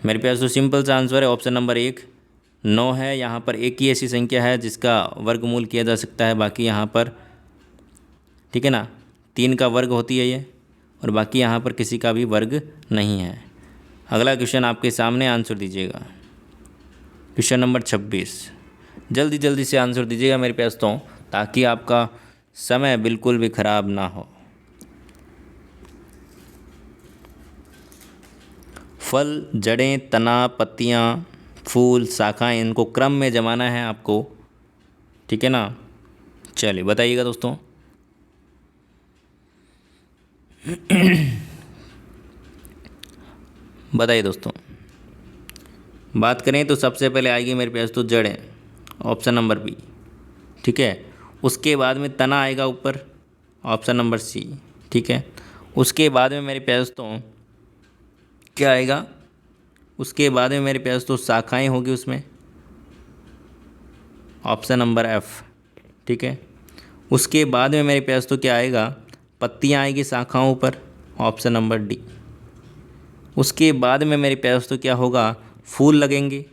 मेरे पास तो सिंपल सा आंसर है, ऑप्शन नंबर 1 9 है। यहाँ पर एक ही ऐसी संख्या है जिसका वर्गमूल किया जा सकता है, बाकी यहाँ पर, ठीक है ना, 3 का वर्ग होती है ये, और बाकी यहाँ पर किसी का भी वर्ग नहीं है। अगला क्वेश्चन आपके सामने, आंसर दीजिएगा। क्वेश्चन नंबर 26, जल्दी जल्दी से आंसर दीजिएगा मेरे पास तो, ताकि आपका समय बिल्कुल भी ख़राब ना हो। फल, जड़ें, तना, पत्तियाँ, फूल, शाखाएं, इनको क्रम में जमाना है आपको, ठीक है ना। चलिए बताइएगा दोस्तों। बताइए दोस्तों। बात करें तो सबसे पहले आएगी मेरे पास तो जड़ें, ऑप्शन नंबर B, ठीक है। उसके बाद में तना आएगा ऊपर, ऑप्शन नंबर C, ठीक है। उसके बाद में मेरे पास तो क्या आएगा, उसके बाद में मेरे पास तो शाखाएं होगी उसमें, ऑप्शन नंबर F, ठीक है। उसके बाद में मेरे पास तो क्या आएगा, पत्तियां आएगी शाखाओं पर, ऑप्शन नंबर D। उसके बाद में मेरे पास तो क्या होगा, फूल लगेंगे।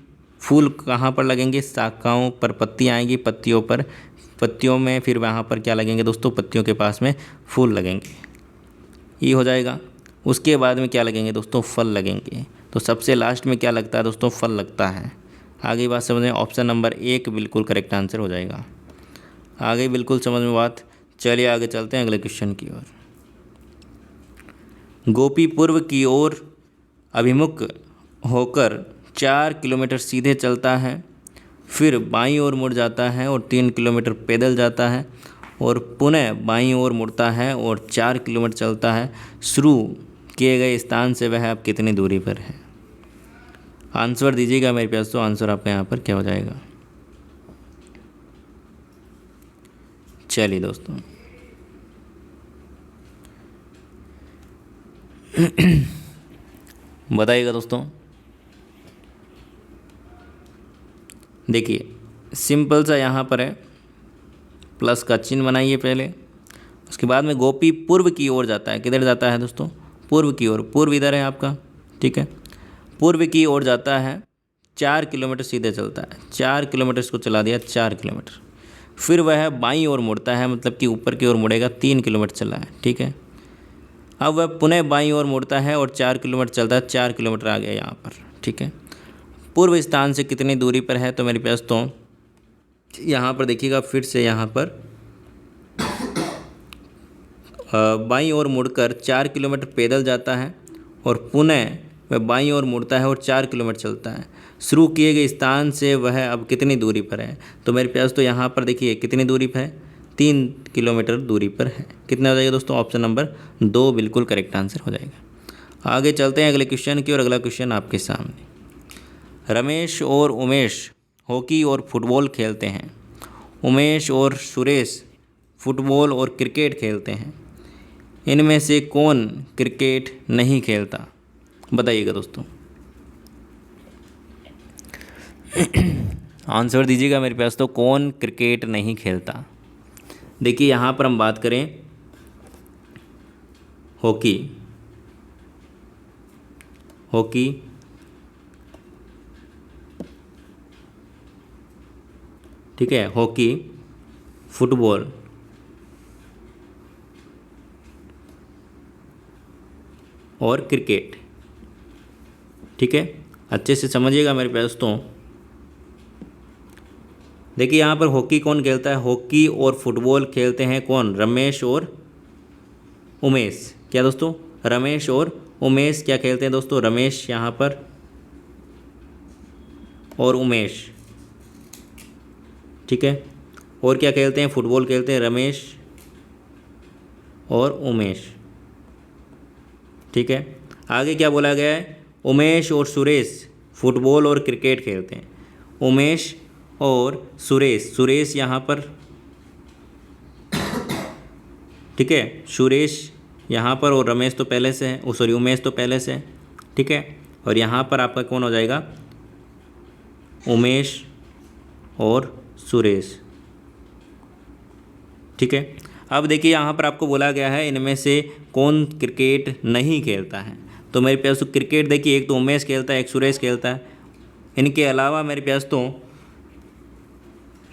फूल कहाँ पर लगेंगे, शाखाओं पर। पत्तियां आएंगी पत्तियों पर, पत्तियों में फिर वहाँ पर क्या लगेंगे दोस्तों, पत्तियों के पास में फूल लगेंगे, ये हो जाएगा। उसके बाद में क्या लगेंगे दोस्तों, फल लगेंगे। तो सबसे लास्ट में क्या लगता है दोस्तों, फल लगता है। आगे बात समझ में, ऑप्शन नंबर 1 बिल्कुल करेक्ट आंसर हो जाएगा। आगे बिल्कुल समझ में बात। चलिए आगे चलते हैं अगले क्वेश्चन की ओर। गोपी पूर्व की ओर अभिमुख होकर 4 किलोमीटर सीधे चलता है, फिर बाईं ओर मुड़ जाता है और 3 किलोमीटर पैदल जाता है, और पुनः बाईं ओर मुड़ता है और 4 किलोमीटर चलता है। शुरू किए गए स्थान से वह अब कितनी दूरी पर है। आंसर दीजिएगा मेरे पास तो, आंसर आपका यहाँ पर क्या हो जाएगा। चलिए दोस्तों, बताइएगा दोस्तों। देखिए सिंपल सा यहाँ पर है, प्लस का चिन्ह बनाइए पहले। उसके बाद में गोपी पूर्व की ओर जाता है। किधर जाता है दोस्तों? पूर्व की ओर। पूर्व इधर है आपका, ठीक है। पूर्व की ओर जाता है, 4 किलोमीटर सीधे चलता है। 4 किलोमीटर इसको चला दिया, 4 किलोमीटर। फिर वह बाईं ओर मुड़ता है, मतलब कि ऊपर की ओर मुड़ेगा। 3 किलोमीटर चला है, ठीक है। अब वह पुनः बाईं ओर मुड़ता है और 4 किलोमीटर चलता है। 4 किलोमीटर आ गया यहाँ पर, ठीक है। पूर्व स्थान से कितनी दूरी पर है? तो मेरे पास तो यहाँ पर देखिएगा, फिर से यहाँ पर बाईं ओर मुड़कर 4 किलोमीटर पैदल जाता है और पुनः वह बाईं ओर मुड़ता है और 4 किलोमीटर चलता है। शुरू किए गए स्थान से वह अब कितनी दूरी पर है? तो मेरे पास तो यहाँ पर देखिए कितनी दूरी पर है, 3 किलोमीटर दूरी पर है। कितना हो जाएगा दोस्तों? ऑप्शन नंबर 2 बिल्कुल करेक्ट आंसर हो जाएगा। आगे चलते हैं अगले क्वेश्चन की, और अगला क्वेश्चन आपके सामने। रमेश और उमेश हॉकी और फुटबॉल खेलते हैं। उमेश और सुरेश फुटबॉल और क्रिकेट खेलते हैं। इनमें से कौन क्रिकेट नहीं खेलता? बताइएगा दोस्तों। आंसर दीजिएगा मेरे पास तो, कौन क्रिकेट नहीं खेलता? देखिए यहाँ पर हम बात करें हॉकी, हॉकी, ठीक है, हॉकी, फुटबॉल और क्रिकेट, ठीक है। अच्छे से समझिएगा मेरे पास तो। देखिए यहाँ पर हॉकी कौन खेलता है? हॉकी और फुटबॉल खेलते हैं कौन? रमेश और उमेश। क्या दोस्तों? रमेश और उमेश क्या खेलते हैं दोस्तों? रमेश यहाँ पर और उमेश, ठीक है। और क्या खेलते हैं? फुटबॉल खेलते हैं रमेश और उमेश, ठीक है। आगे क्या बोला गया है? उमेश और सुरेश फुटबॉल और क्रिकेट खेलते हैं। उमेश और सुरेश, सुरेश यहाँ पर, ठीक है, सुरेश यहाँ पर, और रमेश तो पहले से है, सॉरी उमेश तो पहले से है, ठीक है। और यहाँ पर आपका कौन हो जाएगा? उमेश और सुरेश, ठीक है। अब देखिए यहाँ पर आपको बोला गया है इनमें से कौन क्रिकेट नहीं खेलता है। तो मेरे पास तो क्रिकेट देखिए, एक तो उमेश खेलता है, एक सुरेश खेलता है। इनके अलावा मेरे पास तो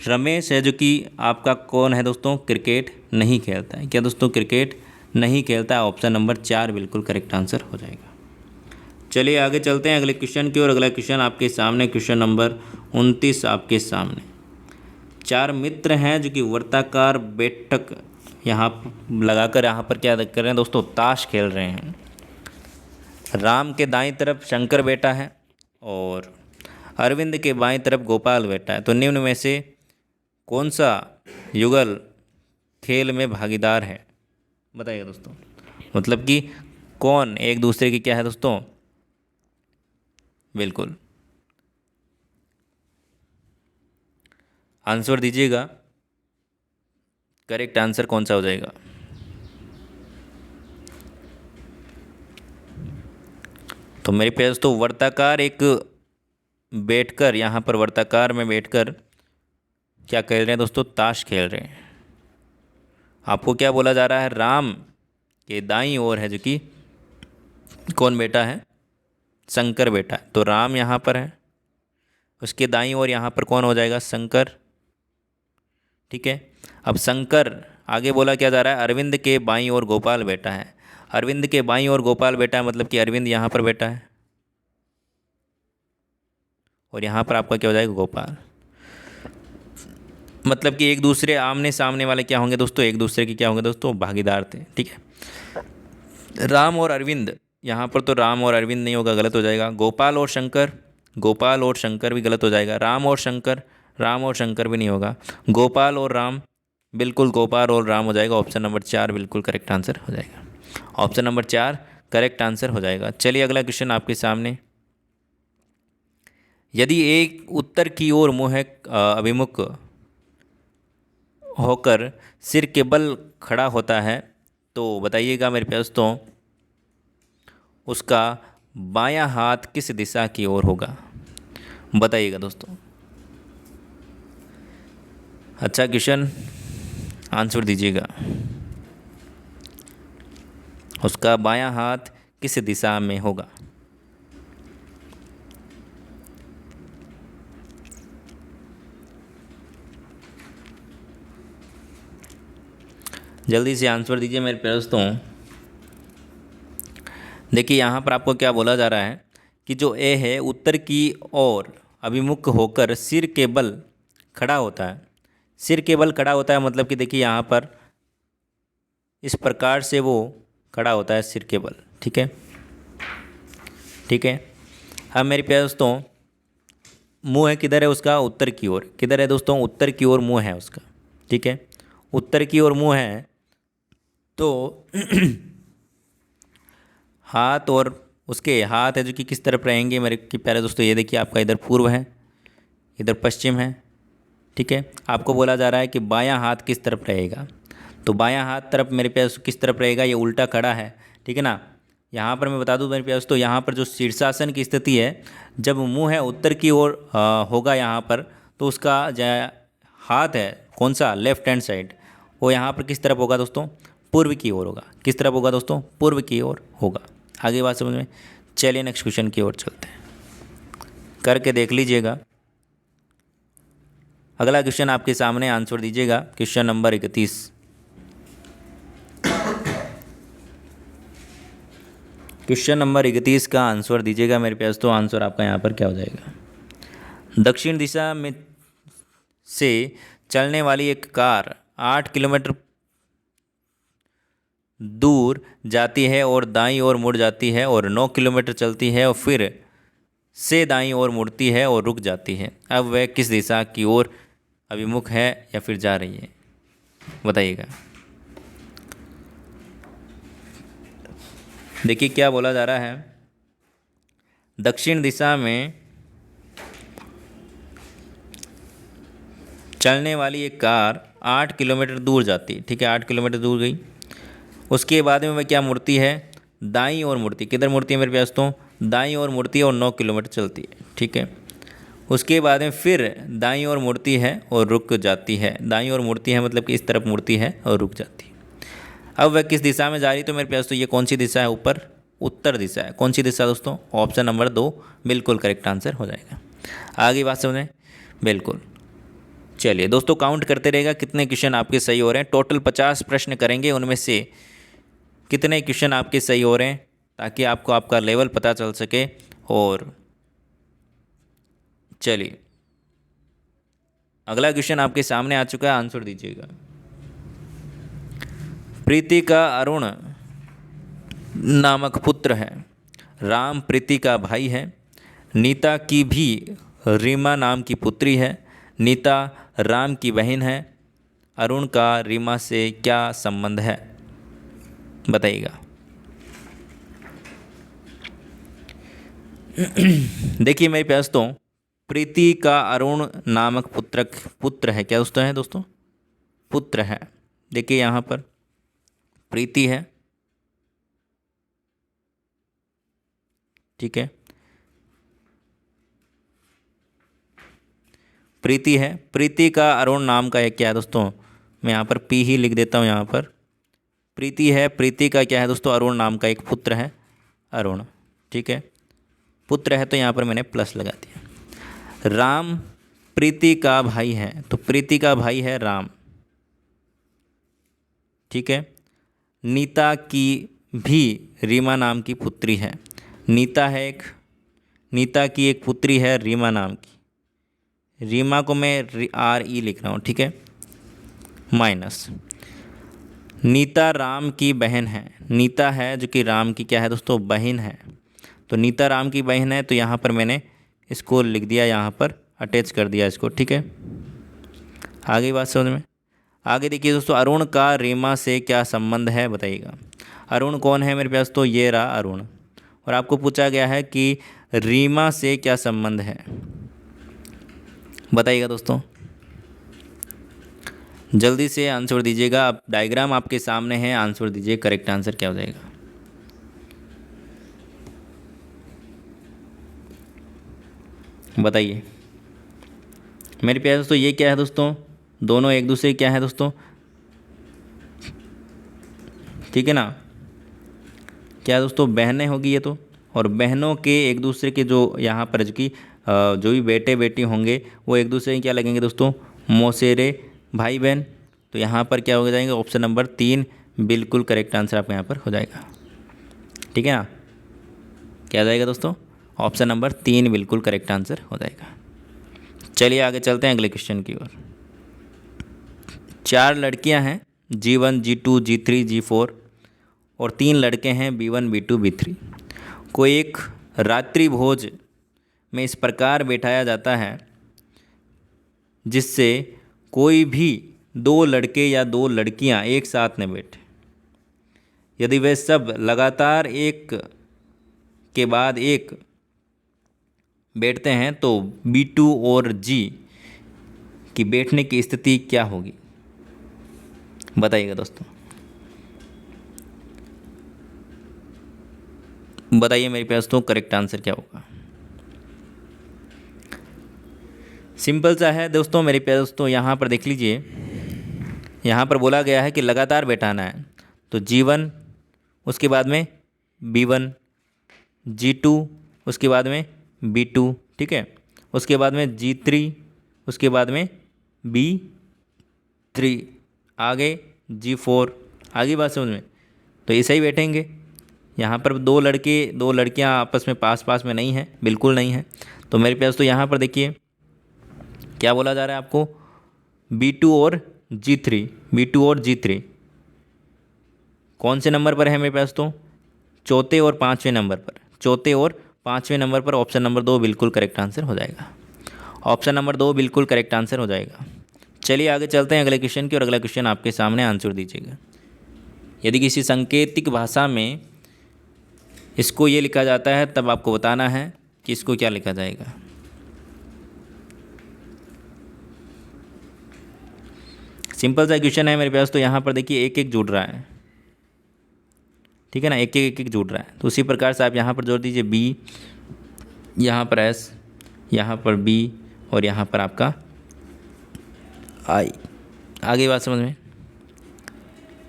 रमेश है, जो कि आपका कौन है दोस्तों? क्रिकेट नहीं खेलता है। क्या दोस्तों? क्रिकेट नहीं खेलता है। ऑप्शन नंबर 4 बिल्कुल करेक्ट आंसर हो जाएगा। चलिए आगे चलते हैं अगले क्वेश्चन की, और अगला क्वेश्चन आपके सामने, क्वेश्चन नंबर 29 आपके सामने। 4 मित्र हैं जो कि वर्ताकार बैठक यहाँ लगाकर यहाँ पर क्या कर रहे हैं दोस्तों? ताश खेल रहे हैं। राम के दाईं तरफ शंकर बैठा है और अरविंद के बाईं तरफ गोपाल बैठा है। तो निम्न में से कौन सा युगल खेल में भागीदार है? बताइए दोस्तों। मतलब कि कौन एक दूसरे की क्या है दोस्तों? बिल्कुल आंसर दीजिएगा, करेक्ट आंसर कौन सा हो जाएगा? तो मेरे पास तो वर्ताकार एक बैठकर, यहाँ पर वर्ताकार में बैठकर क्या खेल रहे हैं दोस्तों? ताश खेल रहे हैं। आपको क्या बोला जा रहा है? राम के दाईं ओर है जो कि कौन बैठा है? शंकर बैठा है। तो राम यहाँ पर है, उसके दाईं ओर यहाँ पर कौन हो जाएगा? शंकर, ठीक है। अब शंकर, आगे बोला क्या जा रहा है? अरविंद के बाईं ओर गोपाल बैठा है। अरविंद के बाईं ओर गोपाल बैठा है, मतलब कि अरविंद यहाँ पर बैठा है और यहाँ पर आपका क्या हो जाएगा? गोपाल। मतलब कि एक दूसरे आमने सामने वाले क्या होंगे दोस्तों? एक दूसरे के क्या होंगे दोस्तों? भागीदार थे, ठीक है। राम और अरविंद, यहाँ पर तो राम और अरविंद नहीं होगा, गलत हो जाएगा। गोपाल और शंकर, गोपाल और शंकर भी गलत हो जाएगा। राम और शंकर, राम और शंकर भी नहीं होगा। गोपाल और राम, बिल्कुल गोपाल और राम हो जाएगा। ऑप्शन नंबर 4 बिल्कुल करेक्ट आंसर हो जाएगा। ऑप्शन नंबर 4 करेक्ट आंसर हो जाएगा। चलिए अगला क्वेश्चन आपके सामने। यदि एक उत्तर की ओर मुँह अभिमुख होकर सिर के बल खड़ा होता है, तो बताइएगा मेरे पास तो उसका बायां हाथ किस दिशा की ओर होगा? बताइएगा दोस्तों। अच्छा क्वेश्चन, आंसर दीजिएगा। उसका बायां हाथ किस दिशा में होगा? जल्दी से आंसर दीजिए मेरे प्यारे दोस्तों। देखिए यहाँ पर आपको क्या बोला जा रहा है कि जो ए है उत्तर की ओर अभिमुख होकर सिर के बल खड़ा होता है। सिर के बल खड़ा होता है मतलब कि देखिए यहाँ पर इस प्रकार से वो खड़ा होता है सिर के बल। ठीक है, ठीक है। अब मेरे प्यारे दोस्तों, मुंह है किधर है उसका? उत्तर की ओर। किधर है दोस्तों? उत्तर की ओर मुंह है उसका। ठीक है, उत्तर की ओर मुंह है तो हाथ और उसके हाथ है जो कि किस तरफ रहेंगे मेरे कि प्यारे दोस्तों? ये देखिए आपका इधर पूर्व है, इधर पश्चिम है। ठीक है, आपको बोला जा रहा है कि बायां हाथ किस तरफ रहेगा। तो बायां हाथ तरफ मेरे प्यारे दोस्तों किस तरफ रहेगा? ये उल्टा खड़ा है। ठीक है ना। यहाँ पर मैं बता दूं मेरे प्यारे दोस्तों, यहाँ पर जो शीर्षासन की स्थिति है, जब मुंह है उत्तर की ओर होगा यहाँ पर, तो उसका जो हाथ है कौन सा? लेफ्ट हैंड साइड, वो यहाँ पर किस तरफ होगा दोस्तों? पूर्व की ओर होगा। किस तरफ होगा दोस्तों? पूर्व की ओर होगा। आगे बात समझ में? चलिए नेक्स्ट क्वेश्चन की ओर चलते हैं, करके देख लीजिएगा। अगला क्वेश्चन आपके सामने, आंसर दीजिएगा। Question number 31। क्वेश्चन नंबर 31 का आंसर दीजिएगा मेरे प्यास। तो आंसर आपका यहाँ पर क्या हो जाएगा? दक्षिण दिशा में से चलने वाली एक कार 8 किलोमीटर दूर जाती है और दाईं ओर मुड़ जाती है और 9 किलोमीटर चलती है और फिर से दाईं ओर मुड़ती है और रुक जाती है। अब वह किस दिशा की ओर अभिमुख है या फिर जा रही है? बताइएगा। देखिए क्या बोला जा रहा है, दक्षिण दिशा में चलने वाली एक कार 8 किलोमीटर दूर जाती है। ठीक है, 8 किलोमीटर दूर गई, उसके बाद में वह क्या मुड़ती है? दाईं ओर मुड़ती है। किधर मुड़ती है मेरे प्यास? तो दाईं ओर मुड़ती है और 9 किलोमीटर चलती है। ठीक है, उसके बाद में फिर दाईं ओर मुड़ती है और रुक जाती है। दाईं ओर मुड़ती है मतलब कि इस तरफ मुड़ती है और रुक जाती है। अब वह किस दिशा में जा रही? तो मेरे प्यास तो ये कौन सी दिशा है? ऊपर उत्तर दिशा है। कौन सी दिशा दोस्तों? ऑप्शन नंबर 2 बिल्कुल करेक्ट आंसर हो जाएगा। आगे बात समझें, बिल्कुल। चलिए दोस्तों, काउंट करते रहेगा कितने क्वेश्चन आपके सही हो रहे हैं। टोटल 50 प्रश्न करेंगे, उनमें से कितने क्वेश्चन आपके सही हो रहे हैं, ताकि आपको आपका लेवल पता चल सके। और चलिए अगला क्वेश्चन आपके सामने आ चुका है, आंसर दीजिएगा। प्रीति का अरुण नामक पुत्र है। राम प्रीति का भाई है। नीता की भी रीमा नाम की पुत्री है। नीता राम की बहन है। अरुण का रीमा से क्या संबंध है? बताइएगा। देखिए मेरे प्यास तो प्रीति का अरुण नामक पुत्र है। क्या दोस्तों है दोस्तों? पुत्र है। देखिए यहाँ पर प्रीति है। ठीक है, प्रीति है। प्रीति का अरुण नाम का एक क्या है दोस्तों? मैं यहाँ पर पी ही लिख देता हूँ। यहाँ पर प्रीति है। प्रीति का क्या है दोस्तों? अरुण नाम का एक पुत्र है, अरुण। ठीक है, पुत्र है तो यहाँ पर मैंने प्लस लगा दिया। राम प्रीति का भाई है, तो प्रीति का भाई है राम। ठीक है, नीता की भी रीमा नाम की पुत्री है। नीता है एक, नीता की एक पुत्री है रीमा नाम की। रीमा को मैं RE लिख रहा हूँ। ठीक है, माइनस नीता राम की बहन है। नीता है जो कि राम की क्या है दोस्तों? बहन है। तो नीता राम की बहन है, तो यहाँ पर मैंने इसको लिख दिया, यहाँ पर अटैच कर दिया इसको। ठीक है, आगे बात समझ में? आगे देखिए दोस्तों, अरुण का रीमा से क्या संबंध है? बताइएगा। अरुण कौन है मेरे पास? तो ये रहा अरुण। और आपको पूछा गया है कि रीमा से क्या संबंध है, बताइएगा दोस्तों। जल्दी से आंसर दीजिएगा। आप डायग्राम आपके सामने है, आंसर दीजिए। करेक्ट आंसर क्या हो जाएगा? बताइए मेरे प्यारे दोस्तों, ये क्या है दोस्तों? दोनों एक दूसरे क्या है दोस्तों? ठीक है ना, क्या है दोस्तों? बहनें होगी ये तो। और बहनों के एक दूसरे के जो यहाँ पर की जो भी बेटे बेटी होंगे वो एक दूसरे के क्या लगेंगे दोस्तों? मौसेरे भाई बहन। तो यहाँ पर क्या हो जाएगा? ऑप्शन नंबर 3 बिल्कुल करेक्ट आंसर आपका यहाँ पर हो जाएगा। ठीक है ना, क्या हो जाएगा दोस्तों? ऑप्शन नंबर 3 बिल्कुल करेक्ट आंसर हो जाएगा। चलिए आगे चलते हैं अगले क्वेश्चन की ओर। 4 लड़कियां हैं G1 G2 G3 G4 और 3 लड़के हैं B1 B2 B3 को एक रात्रि भोज में इस प्रकार बैठाया जाता है जिससे कोई भी 2 लड़के या 2 लड़कियां एक साथ न बैठे। यदि वे सब लगातार एक के बाद एक बैठते हैं तो B2 और G की बैठने की स्थिति क्या होगी? बताइएगा दोस्तों, बताइए मेरे पास तो करेक्ट आंसर क्या होगा। सिंपल सा है दोस्तों मेरे प्यारे दोस्तों, यहाँ पर देख लीजिए, यहाँ पर बोला गया है कि लगातार बैठाना है। तो G1 उसके बाद में B1, G2 उसके बाद में B2, ठीक है, उसके बाद में G3 उसके बाद में B3, आगे G4। आगे बात समझ में? तो ऐसे ही बैठेंगे। यहाँ पर 2 लड़के 2 लड़कियाँ आपस में पास पास में नहीं हैं, बिल्कुल नहीं है। तो मेरे पास तो यहाँ पर देखिए क्या बोला जा रहा है आपको? B2 और G3, B2 और G3 कौन से नंबर पर है मेरे पास? तो चौथे और पाँचवें नंबर पर, चौथे और पाँचवें नंबर पर ऑप्शन नंबर 2 बिल्कुल करेक्ट आंसर हो जाएगा। ऑप्शन नंबर 2 बिल्कुल करेक्ट आंसर हो जाएगा। चलिए आगे चलते हैं अगले क्वेश्चन की, और अगला क्वेश्चन आपके सामने आंसर दीजिएगा। यदि किसी सांकेतिक भाषा में इसको ये लिखा जाता है तब आपको बताना है कि इसको क्या लिखा जाएगा। सिंपल सा क्वेश्चन है मेरे पास। तो यहाँ पर देखिए एक एक जुड़ रहा है, ठीक है ना, एक एक जुड़ रहा है। तो उसी प्रकार से आप यहाँ पर जोड़ दीजिए B, यहाँ पर S, यहाँ पर B और यहाँ पर आपका I। आगे बात समझ में?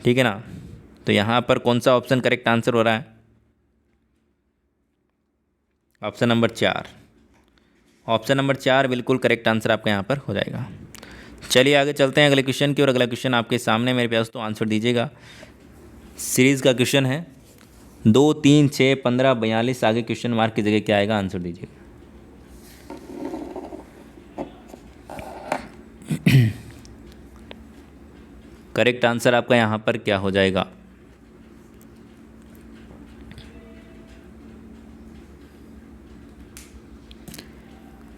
ठीक है ना। तो यहाँ पर कौन सा ऑप्शन करेक्ट आंसर हो रहा है? Option number 4। ऑप्शन नंबर 4 बिल्कुल करेक्ट आंसर आपका यहाँ पर हो जाएगा। चलिए आगे चलते हैं अगले क्वेश्चन की, और अगला क्वेश्चन आपके सामने मेरे पास। तो आंसर दीजिएगा। सीरीज़ का क्वेश्चन है 2 3 6 15 42। आगे क्वेश्चन मार्क की जगह क्या आएगा? आंसर दीजिएगा। करेक्ट आंसर आपका यहाँ पर क्या हो जाएगा?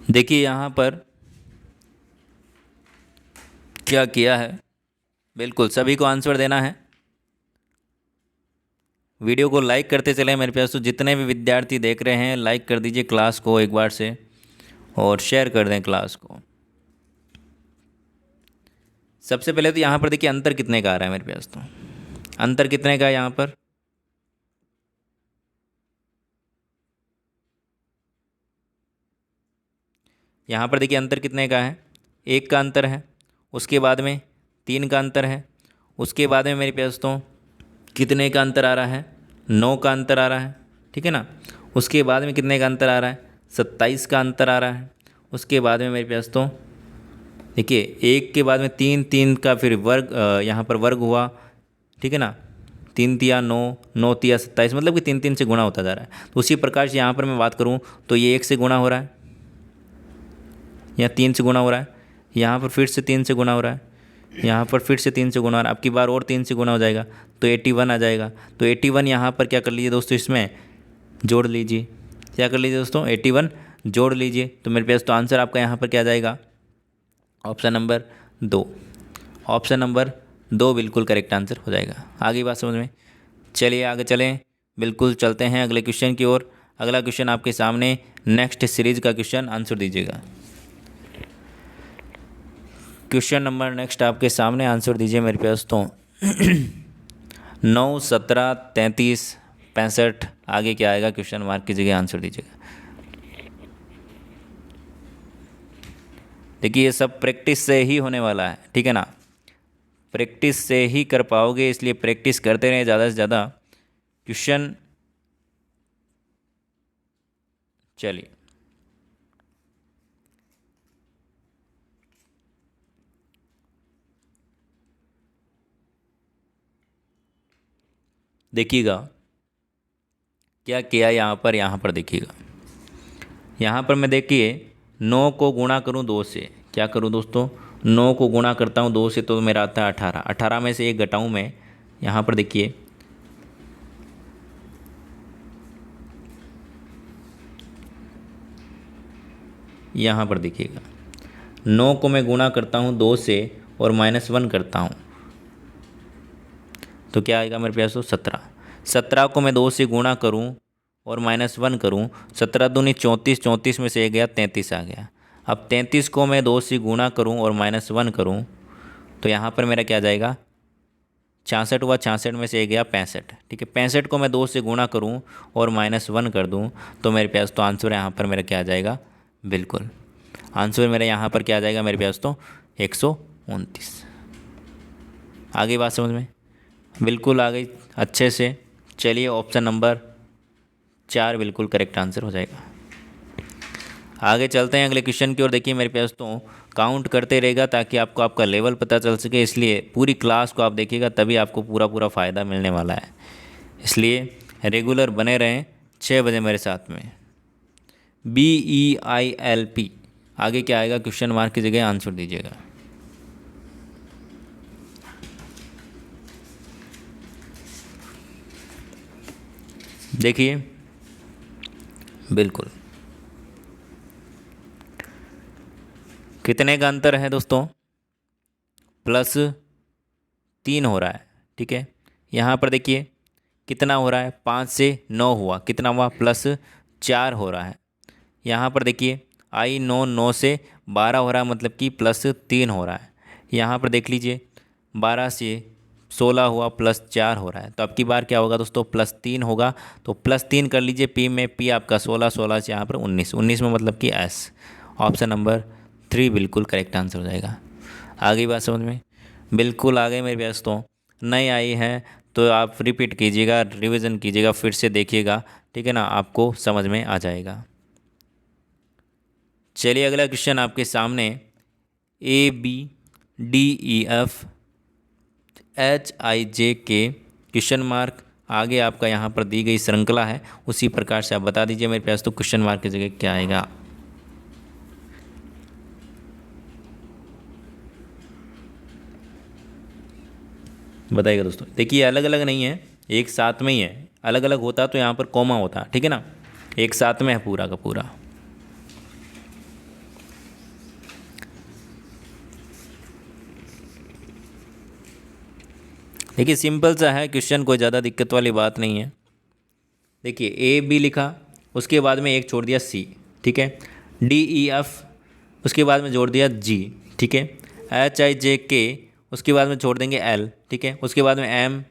देखिए यहाँ पर क्या किया है, बिल्कुल सभी को आंसर देना है। वीडियो को लाइक करते चलें मेरे प्यार। तो जितने भी विद्यार्थी देख रहे हैं लाइक कर दीजिए क्लास को एक बार से, और शेयर कर दें क्लास को। सबसे पहले तो यहाँ पर देखिए अंतर कितने का आ रहा है मेरे पास? तो अंतर कितने का है यहाँ पर? यहाँ पर देखिए अंतर कितने का है? 1 का अंतर है, उसके बाद में 3 का अंतर है, उसके बाद में मेरे पास तो कितने का अंतर आ रहा है? 9 का अंतर आ रहा है, ठीक है ना। उसके बाद में कितने का अंतर आ रहा है? 27 का अंतर आ रहा है। उसके बाद में मेरे पास तो देखिए 1 के बाद में 3, 3 का फिर वर्ग, यहाँ पर वर्ग हुआ, ठीक है ना। 3 तिया 9, 9 तिया 27, मतलब कि 3 3 से गुणा होता जा रहा है। तो उसी प्रकार से यहाँ पर मैं बात करूँ तो ये 1 से गुणा हो रहा है, या 3 से गुणा हो रहा है, यहाँ पर फिर से 3 से गुणा हो रहा है, यहाँ पर फिर से 3 से गुणा हो रहा है। अब की बार और 3 से गुणा हो जाएगा तो 81 आ जाएगा। तो 81 यहाँ पर क्या कर लीजिए दोस्तों, इसमें जोड़ लीजिए। क्या कर लीजिए दोस्तों? 81 जोड़ लीजिए। तो मेरे पास तो आंसर आपका यहाँ पर क्या आ जाएगा? Option number 2। ऑप्शन नंबर 2 बिल्कुल करेक्ट आंसर हो जाएगा। आगे बात समझ में? चलिए आगे चलें, बिल्कुल चलते हैं अगले क्वेश्चन की ओर। अगला क्वेश्चन आपके सामने नेक्स्ट सीरीज का क्वेश्चन, आंसर दीजिएगा। क्वेश्चन नंबर नेक्स्ट आपके सामने, आंसर दीजिए मेरे पास तो 9 17 33 65। आगे क्या आएगा? क्वेश्चन मार्क की जगह आंसर दीजिएगा। देखिए ये सब प्रैक्टिस से ही होने वाला है, ठीक है ना, प्रैक्टिस से ही कर पाओगे, इसलिए प्रैक्टिस करते रहें ज़्यादा से ज़्यादा क्वेश्चन। चलिए देखिएगा क्या किया यहाँ पर देखिएगा, यहाँ पर मैं देखिए 9 को गुणा करूँ 2 से, क्या करूँ दोस्तों, 9 को गुणा करता हूँ 2 से तो मेरा आता है 18, 18 में से एक घटाऊँ मैं, यहाँ पर देखिए यहाँ पर देखिएगा 9 को मैं गुणा करता हूँ 2 से और -1 करता हूँ तो क्या आएगा मेरे पास, तो 17, 17 को मैं 2 से गुणा करूँ और -1 करूँ, 17 दूनी 34, 34 में से एक गया 33 आ गया। अब 33 को मैं 2 से गुणा करूँ और -1 करूँ तो यहाँ पर मेरा क्या आ जाएगा, 66 हुआ, 66 में से एक गया 65, ठीक है, 65 को मैं 2 से गुणा करूँ और -1 कर दूँ तो मेरे पास तो आंसर यहाँ पर मेरा क्या आ जाएगा, बिल्कुल आंसर मेरा यहाँ पर क्या आ जाएगा मेरे पास, तो 129। आगे बात समझ में, बिल्कुल आ गई अच्छे से। चलिए ऑप्शन नंबर 4 बिल्कुल करेक्ट आंसर हो जाएगा। आगे चलते हैं अगले क्वेश्चन की ओर। देखिए मेरे पास तो काउंट करते रहेगा ताकि आपको आपका लेवल पता चल सके, इसलिए पूरी क्लास को आप देखिएगा तभी आपको पूरा पूरा फ़ायदा मिलने वाला है, इसलिए रेगुलर बने रहें 6 बजे मेरे साथ में। BEILP आगे क्या आएगा, क्वेश्चन मार्क की जगह आंसर दीजिएगा। देखिए बिल्कुल कितने का अंतर है दोस्तों, +3 हो रहा है, ठीक है। यहाँ पर देखिए कितना हो रहा है, 5 से 9 हुआ, कितना हुआ, +4 हो रहा है। यहाँ पर देखिए आई 9 से 12 हो रहा है, मतलब कि +3 हो रहा है। यहाँ पर देख लीजिए 12 से 16 हुआ, +4 हो रहा है। तो अब की बार क्या होगा दोस्तों, +3 होगा, तो +3 कर लीजिए पी में, पी आपका 16, 16 से यहाँ पर 19, 19 में मतलब कि एस, ऑप्शन नंबर 3 बिल्कुल करेक्ट आंसर हो जाएगा। आगे बात समझ में, बिल्कुल आ गए मेरे पास तो, नए आई हैं तो आप रिपीट कीजिएगा, रिवीजन कीजिएगा, फिर से देखिएगा, ठीक है ना, आपको समझ में आ जाएगा। चलिए अगला क्वेश्चन आपके सामने, ABDEFHIJK क्वेश्चन मार्क, आगे आपका यहाँ पर दी गई श्रृंखला है उसी प्रकार से आप बता दीजिए मेरे पास तो क्वेश्चन मार्क की जगह क्या आएगा। बताइएगा दोस्तों, देखिए अलग अलग नहीं है, एक साथ में ही है, अलग अलग होता तो यहाँ पर कॉमा होता, ठीक है ना, एक साथ में है पूरा का पूरा। देखिए सिंपल सा है क्वेश्चन, कोई ज़्यादा दिक्कत वाली बात नहीं है। देखिए AB लिखा, उसके बाद में एक छोड़ दिया C, ठीक है, DEF उसके बाद में जोड़ दिया G, ठीक है, HIJK उसके बाद में छोड़ देंगे L, ठीक है, उसके बाद में MNOPQ,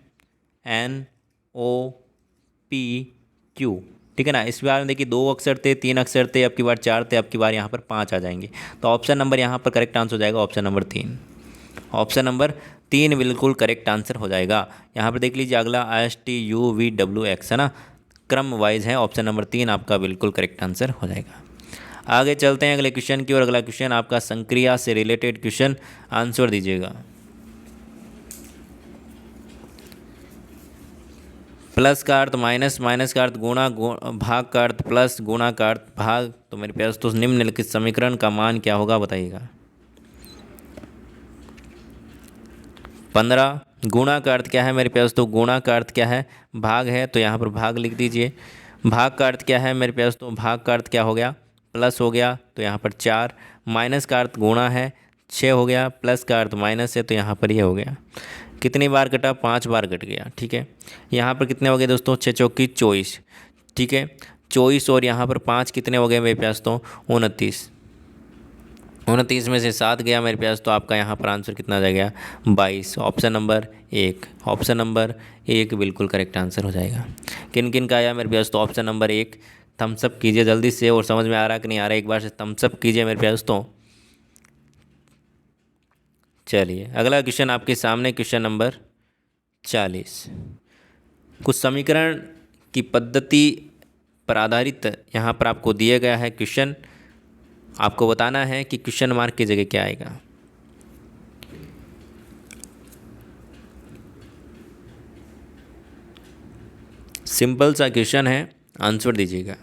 ठीक है ना। इस बार में देखिए 2 अक्षर थे, 3 अक्षर थे, अब की बार 4 थे, अब की बार यहाँ पर 5 आ जाएंगे, तो ऑप्शन नंबर यहाँ पर करेक्ट आंसर हो जाएगा ऑप्शन नंबर 3, ऑप्शन नंबर 3 बिल्कुल करेक्ट आंसर हो जाएगा। यहाँ पर देख लीजिए अगला ISTUVWX है ना, क्रम वाइज है, ऑप्शन नंबर 3 आपका बिल्कुल करेक्ट आंसर हो जाएगा। आगे चलते हैं अगले क्वेश्चन की ओर। अगला क्वेश्चन आपका संक्रिया से रिलेटेड क्वेश्चन, आंसर दीजिएगा। प्लस का अर्थ माइनस, माइनस का अर्थ गुणा, भाग का अर्थ प्लस, गुणा का अर्थ भाग, तो मेरे पास तो निम्नलिखित समीकरण का मान क्या होगा बताइएगा। 15, गुणा का अर्थ क्या है मेरे पास, तो गुणा का अर्थ क्या है, भाग है, तो यहाँ पर भाग लिख दीजिए। भाग का अर्थ क्या है मेरे पास, तो भाग का अर्थ क्या हो गया, प्लस हो गया, तो यहाँ पर 4, माइनस का अर्थ गुणा है, 6 हो गया, प्लस का अर्थ माइनस है, तो यहाँ पर ये हो गया। कितनी बार कटा, 5 बार कट गया, ठीक है। यहाँ पर कितने हो गए दोस्तों, 6 चौकी 24, ठीक है, 24 और यहाँ पर 5 कितने हो गए मेरे पास, तो 29, 29 में से 7 गया मेरे पास, तो आपका यहाँ पर आंसर कितना आ जाएगा, 22, ऑप्शन नंबर 1, ऑप्शन नंबर 1 बिल्कुल करेक्ट आंसर हो जाएगा। किन किन का आया मेरे पास, तो ऑप्शन नंबर 1, थम्सअप कीजिए जल्दी से, और समझ में आ रहा कि नहीं आ रहा एक बार से थम्सअप कीजिए मेरे पास तो। चलिए अगला क्वेश्चन आपके सामने, क्वेश्चन नंबर 40। कुछ समीकरण की पद्धति पर आधारित यहाँ पर आपको दिया गया है क्वेश्चन। आपको बताना है कि क्वेश्चन मार्क की जगह क्या आएगा। सिंपल सा क्वेश्चन है, आंसर दीजिएगा।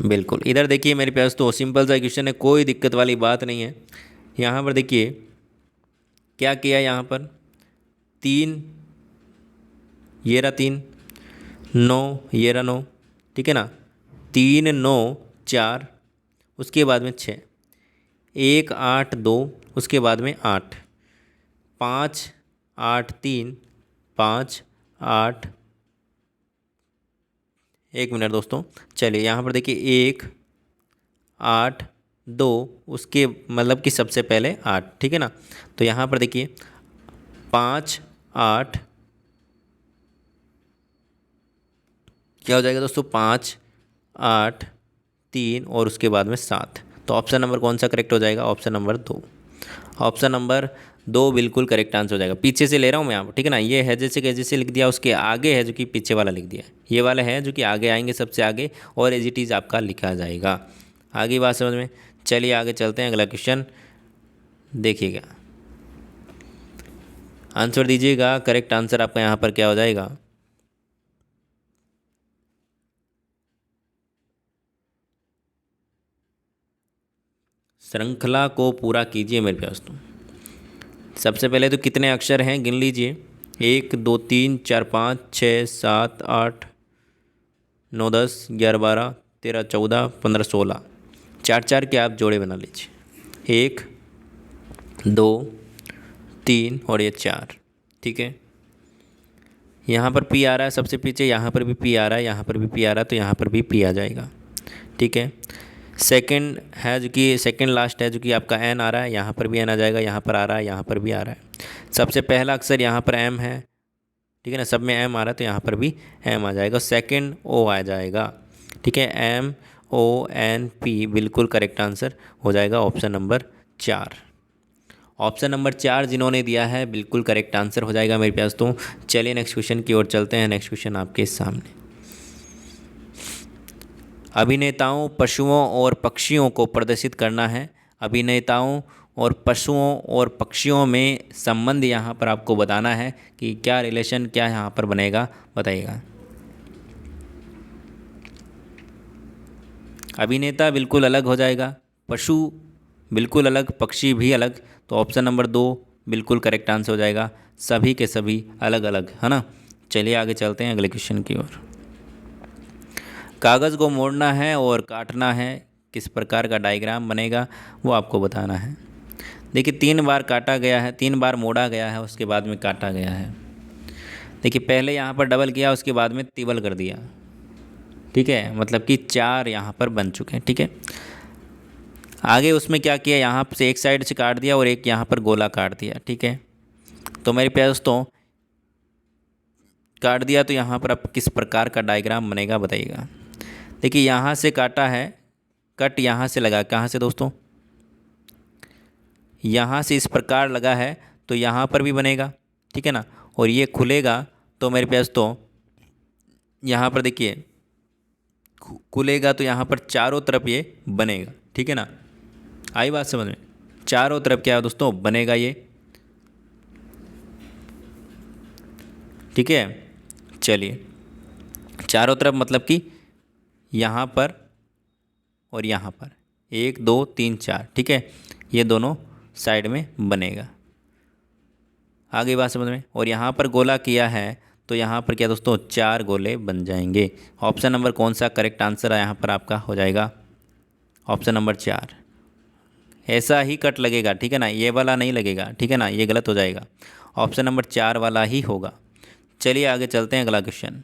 बिल्कुल, इधर देखिए मेरे पास तो सिंपल सा क्वेश्चन है, कोई दिक्कत वाली बात नहीं है। यहाँ पर देखिए क्या किया, यहाँ पर 3, ये रहा 3, 9, ये रहा 9, ठीक है ना। 3, 9, 4, उसके बाद में 6, 1, 8, 2, उसके बाद में 8, 5, 8, 3, 5, 8, 1 मिनट दोस्तों। चलिए यहाँ पर देखिए 1, 8, 2, उसके मतलब कि सबसे पहले 8, ठीक है ना। तो यहाँ पर देखिए 5, 8, क्या हो जाएगा दोस्तों, 5, 8, 3 और उसके बाद में 7। तो ऑप्शन नंबर कौन सा करेक्ट हो जाएगा, ऑप्शन नंबर 2। ऑप्शन नंबर 2 बिल्कुल करेक्ट आंसर हो जाएगा। पीछे से ले रहा हूँ मैं यहाँ पर, ठीक है ना। ये है जैसे कि जैसे लिख दिया, उसके आगे है जो कि पीछे वाला लिख दिया, ये वाला है जो कि आगे आएंगे सबसे आगे, और एज इट इज़ आपका लिखा जाएगा। आगे बात समझ में। चलिए आगे चलते हैं, अगला क्वेश्चन देखिएगा, आंसर दीजिएगा। करेक्ट आंसर आपका यहाँ पर क्या हो जाएगा, श्रृंखला को पूरा कीजिए मेरे पास। तो सबसे पहले तो कितने अक्षर हैं गिन लीजिए, 1, 2, 3, 4, 5, 6, 7, 8, 9, 10, 11, 12, 13, 14, 15, 16, 4 4 के आप जोड़े बना लीजिए, 1, 2, 3 और ये 4, ठीक है। यहाँ पर पी आ रहा है सबसे पीछे, यहाँ पर भी पी आ रहा है, यहाँ पर भी पी आ रहा है, तो यहाँ पर भी पी आ जाएगा, ठीक है। सेकंड है जो कि सेकंड लास्ट है जो कि आपका एन आ रहा है, यहाँ पर भी एन आ जाएगा, यहाँ पर आ रहा है, यहाँ पर भी आ रहा है। सबसे पहला अक्षर यहाँ पर एम है, ठीक है ना, सब में एम आ रहा है तो यहाँ पर भी एम आ जाएगा। सेकंड ओ आ जाएगा, ठीक है, MONP बिल्कुल करेक्ट आंसर हो जाएगा, ऑप्शन नंबर 4। ऑप्शन नंबर 4 जिन्होंने दिया है बिल्कुल करेक्ट आंसर हो जाएगा मेरे पास। तो चलिए नेक्स्ट क्वेश्चन की ओर चलते हैं। नेक्स्ट क्वेश्चन आपके सामने, अभिनेताओं पशुओं और पक्षियों को प्रदर्शित करना है। अभिनेताओं और पशुओं और पक्षियों में संबंध यहाँ पर आपको बताना है कि क्या रिलेशन क्या यहाँ पर बनेगा, बताइएगा। अभिनेता बिल्कुल अलग हो जाएगा, पशु बिल्कुल अलग, पक्षी भी अलग, तो ऑप्शन नंबर 2 बिल्कुल करेक्ट आंसर हो जाएगा। सभी के सभी अलग अलग, है ना। चलिए आगे चलते हैं अगले क्वेश्चन की ओर। कागज़ को मोड़ना है और काटना है, किस प्रकार का डायग्राम बनेगा वो आपको बताना है। देखिए 3 बार काटा गया है, 3 बार मोड़ा गया है, उसके बाद में काटा गया है। देखिए पहले यहाँ पर डबल किया, उसके बाद में तिबल कर दिया, ठीक है, मतलब कि 4 यहाँ पर बन चुके हैं, ठीक है। आगे उसमें क्या किया, यहाँ से एक साइड से काट दिया और एक यहाँ पर गोला काट दिया, ठीक है। तो मेरे पास तो काट दिया, तो यहाँ पर अब किस प्रकार का डायग्राम बनेगा बताइएगा। देखिए यहाँ से काटा है, कट यहाँ से लगा, कहाँ से दोस्तों, यहाँ से इस प्रकार लगा है, तो यहाँ पर भी बनेगा, ठीक है ना। और ये खुलेगा तो मेरे पास तो यहाँ पर देखिए खुलेगा, तो यहाँ पर चारों तरफ ये बनेगा, ठीक है ना। आई बात समझ में, चारों तरफ क्या है दोस्तों, बनेगा ये, ठीक है। चलिए चारों तरफ मतलब कि यहाँ पर और यहाँ पर 1 2 3 4, ठीक है, ये दोनों साइड में बनेगा। आगे बात समझ में। और यहाँ पर गोला किया है, तो यहाँ पर क्या दोस्तों, 4 गोले बन जाएंगे। ऑप्शन नंबर कौन सा करेक्ट आंसर है यहाँ पर आपका हो जाएगा, ऑप्शन नंबर 4। ऐसा ही कट लगेगा, ठीक है ना, ये वाला नहीं लगेगा, ठीक है ना, ये गलत हो जाएगा, ऑप्शन नंबर 4 वाला ही होगा। चलिए आगे चलते हैं, अगला क्वेश्चन।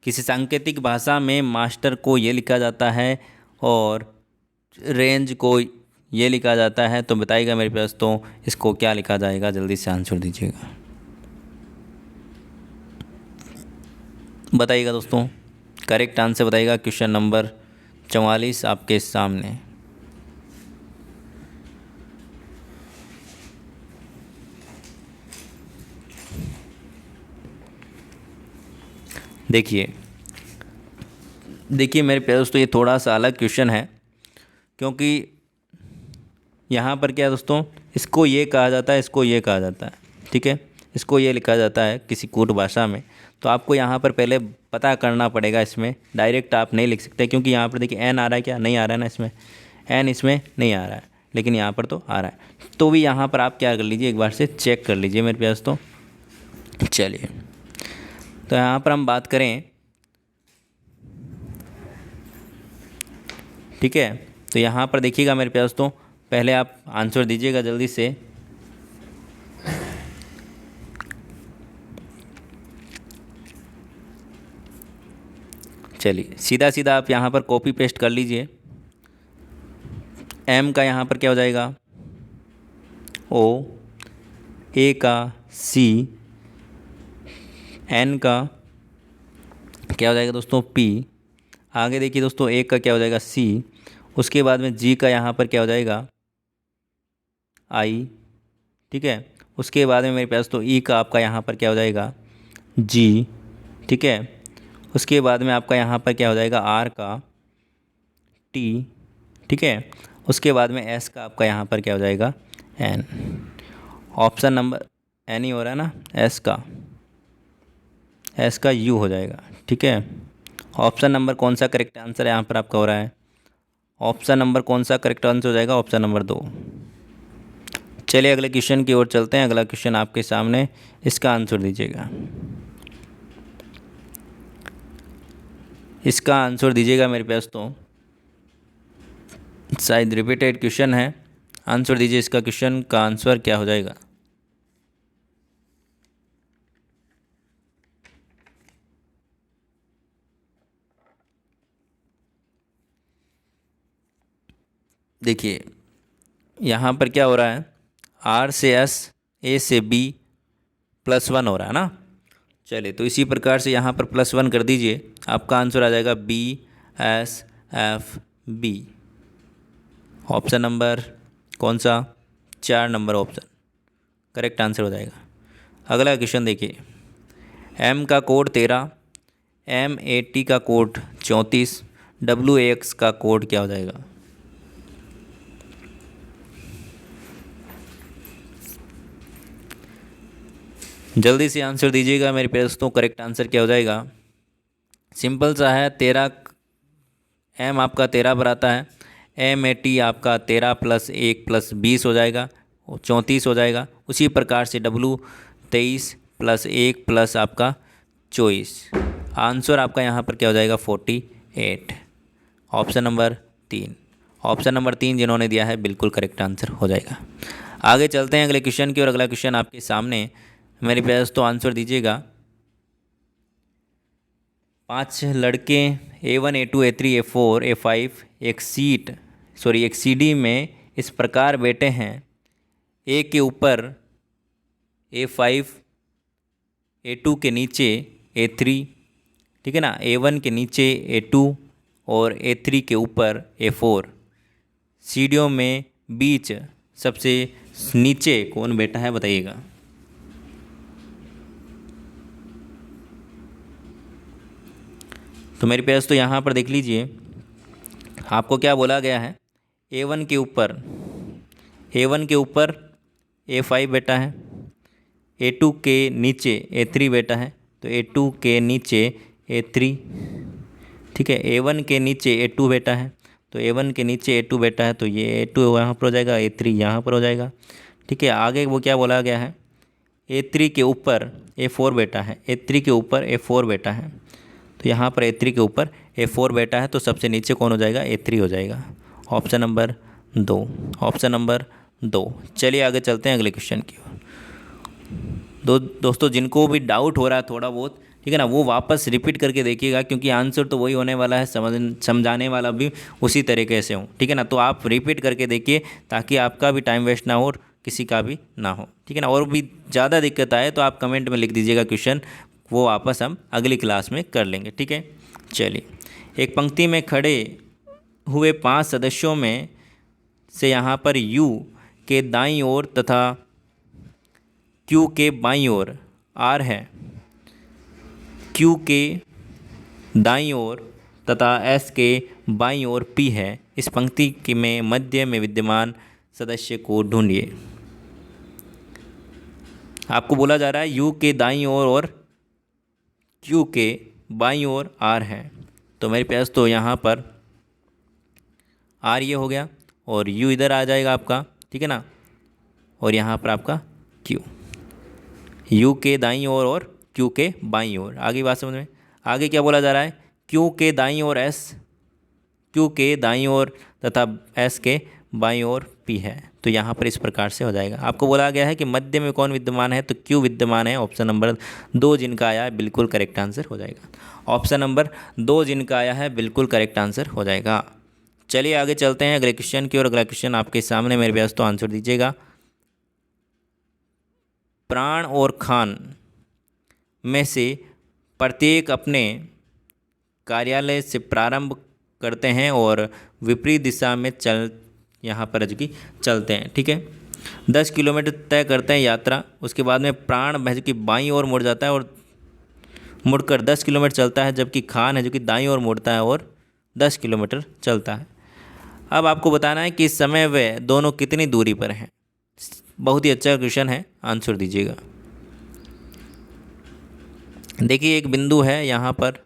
किसी सांकेतिक भाषा में मास्टर को ये लिखा जाता है और रेंज को ये लिखा जाता है, तो बताइएगा मेरे पास तो इसको क्या लिखा जाएगा, जल्दी से आंसर दीजिएगा, बताइएगा दोस्तों। करेक्ट आंसर बताइएगा क्वेश्चन नंबर 44 आपके सामने। देखिए देखिए मेरे प्यारे दोस्तों, ये थोड़ा सा अलग क्वेश्चन है, क्योंकि यहाँ पर क्या है दोस्तों, इसको ये कहा जाता है, इसको ये कहा जाता है, ठीक है। इसको ये लिखा जाता है किसी कूट भाषा में, तो आपको यहाँ पर पहले पता करना पड़ेगा। इसमें डायरेक्ट आप नहीं लिख सकते, क्योंकि यहाँ पर देखिए एन आ रहा है, क्या नहीं आ रहा है ना, इसमें एन इसमें नहीं आ रहा है, लेकिन यहाँ पर तो आ रहा है। तो भी यहाँ पर आप क्या कर लीजिए, एक बार से चेक कर लीजिए मेरे प्यारे दोस्तों। चलिए, तो यहाँ पर हम बात करें, ठीक है। तो यहाँ पर देखिएगा मेरे प्यारे दोस्तों, पहले आप आंसर दीजिएगा जल्दी से। चलिए, सीधा सीधा आप यहाँ पर कॉपी पेस्ट कर लीजिए। एम का यहाँ पर क्या हो जाएगा, ओ, ए का सी, एन का क्या हो जाएगा दोस्तों, पी। आगे देखिए दोस्तों, ए का क्या हो जाएगा, सी। उसके बाद में जी का यहाँ पर क्या हो जाएगा, आई, ठीक है। उसके बाद में मेरे पास तो ई का आपका यहाँ पर क्या हो जाएगा, जी, ठीक है। उसके बाद में आपका यहाँ पर क्या हो जाएगा, आर का टी, ठीक है। उसके बाद में एस का आपका यहाँ पर क्या हो जाएगा, एन। ऑप्शन नंबर एन ही हो रहा है ना, एस का यू हो जाएगा, ठीक है। ऑप्शन नंबर कौन सा करेक्ट आंसर यहाँ पर आपका हो रहा है, ऑप्शन नंबर कौन सा करेक्ट आंसर हो जाएगा, ऑप्शन नंबर 2। चलिए अगले क्वेश्चन की ओर चलते हैं। अगला क्वेश्चन आपके सामने, इसका आंसर दीजिएगा। इसका आंसर दीजिएगा मेरे पास तो शायद रिपीटेड क्वेश्चन है। आंसर दीजिए, इसका क्वेश्चन का आंसर क्या हो जाएगा। देखिए यहाँ पर क्या हो रहा है, आर से एस, ए से बी, +1 हो रहा है ना। चलिए, तो इसी प्रकार से यहाँ पर +1 कर दीजिए, आपका आंसर आ जाएगा BSFB। ऑप्शन नंबर कौन सा, 4 नंबर ऑप्शन करेक्ट आंसर हो जाएगा। अगला क्वेश्चन देखिए, M का कोड 13, MAT का कोड 34, WAX का कोड क्या हो जाएगा। जल्दी से आंसर दीजिएगा मेरे प्यारे दोस्तों, करेक्ट आंसर क्या हो जाएगा। सिंपल सा है, 13, एम आपका 13 पर आता है, MAT आपका 13 + 1 + 20 हो जाएगा, 34 हो जाएगा। उसी प्रकार से W 23 + 1 + आपका 24, आंसर आपका यहाँ पर क्या हो जाएगा, 48। ऑप्शन नंबर 3, ऑप्शन नंबर 3 जिन्होंने दिया है बिल्कुल करेक्ट आंसर हो जाएगा। आगे चलते हैं अगले क्वेश्चन की और अगला क्वेश्चन आपके सामने मेरे प्यारे दोस्तों, आंसर दीजिएगा। 5 लड़के A1 A2 A3 A4 A5 एक CD में इस प्रकार बैठे हैं, A के ऊपर A5, A2 के नीचे A3, ठीक है ना, A1 के नीचे A2 और A3 के ऊपर A4। सीढ़ियों में बीच सबसे नीचे कौन बैठा है, बताइएगा। तो मेरे पास तो यहाँ पर देख लीजिए, आपको क्या बोला गया है, A1 के ऊपर A5 बैठा है, A2 के नीचे A3 बैठा है, तो A2 के नीचे A3, ठीक है। A1 के नीचे A2 बैठा है, तो A1 के नीचे A2 बैठा है, तो ये A2 यहाँ पर हो जाएगा, A3 यहाँ पर हो जाएगा, ठीक है। आगे वो क्या बोला गया है, A3 के ऊपर A4 बैठा है, A3 के ऊपर A4 बैठा है, तो यहाँ पर A3 के ऊपर A4 बैठा है, तो सबसे नीचे कौन हो जाएगा, A3 हो जाएगा। Option number 2, option number 2। चलिए आगे चलते हैं अगले क्वेश्चन की ओर। दोस्तों जिनको भी डाउट हो रहा है थोड़ा बहुत, ठीक है ना, वो वापस रिपीट करके देखिएगा, क्योंकि आंसर तो वही होने वाला है, समझाने वाला भी उसी तरीके से हो, ठीक है ना। तो आप रिपीट करके देखिए, ताकि आपका भी टाइम वेस्ट ना हो और किसी का भी ना हो, ठीक है ना। और भी ज़्यादा दिक्कत आए तो आप कमेंट में लिख दीजिएगा क्वेश्चन, वो वापस हम अगली क्लास में कर लेंगे, ठीक है। चलिए, एक पंक्ति में खड़े हुए 5 सदस्यों में से यहाँ पर U के दाईं ओर तथा Q के बाईं ओर R है, Q के दाईं ओर तथा S के बाईं ओर P है। इस पंक्ति के में मध्य में विद्यमान सदस्य को ढूंढिए। आपको बोला जा रहा है U के दाईं ओर और Q के बाईं ओर R है। तो मेरे पास तो यहाँ पर R ये हो गया और U इधर आ जाएगा आपका, ठीक है ना, और यहाँ पर आपका Q, U के दाईं ओर और Q के बाईं ओर। आगे बात समझ में। आगे क्या बोला जा रहा है, Q के दाईं ओर S, Q के दाईं ओर तथा S के बाईं ओर P है। तो यहाँ पर इस प्रकार से हो जाएगा। आपको बोला गया है कि मध्य में कौन विद्यमान है, तो Q विद्यमान है। ऑप्शन नंबर 2 जिनका आया है बिल्कुल करेक्ट आंसर हो जाएगा। ऑप्शन नंबर 2 जिनका आया है बिल्कुल करेक्ट आंसर हो जाएगा। चलिए आगे चलते हैं अगले क्वेश्चन की ओर। अगला क्वेश्चन आपके सामने मेरे पास, तो आंसर दीजिएगा। प्राण और खान में से प्रत्येक अपने कार्यालय से प्रारंभ करते हैं और विपरीत दिशा में यहाँ पर जो कि चलते हैं, ठीक है। 10 किलोमीटर तय करते हैं यात्रा। उसके बाद में प्राण जो कि बाईं ओर मुड़ जाता है और मुड़कर 10 किलोमीटर चलता है, जबकि खान है जो कि दाईं ओर मुड़ता है और 10 किलोमीटर चलता है। अब आपको बताना है कि इस समय वे दोनों कितनी दूरी पर हैं। बहुत ही अच्छा क्वेश्चन है, आंसर दीजिएगा। देखिए एक बिंदु है यहाँ पर,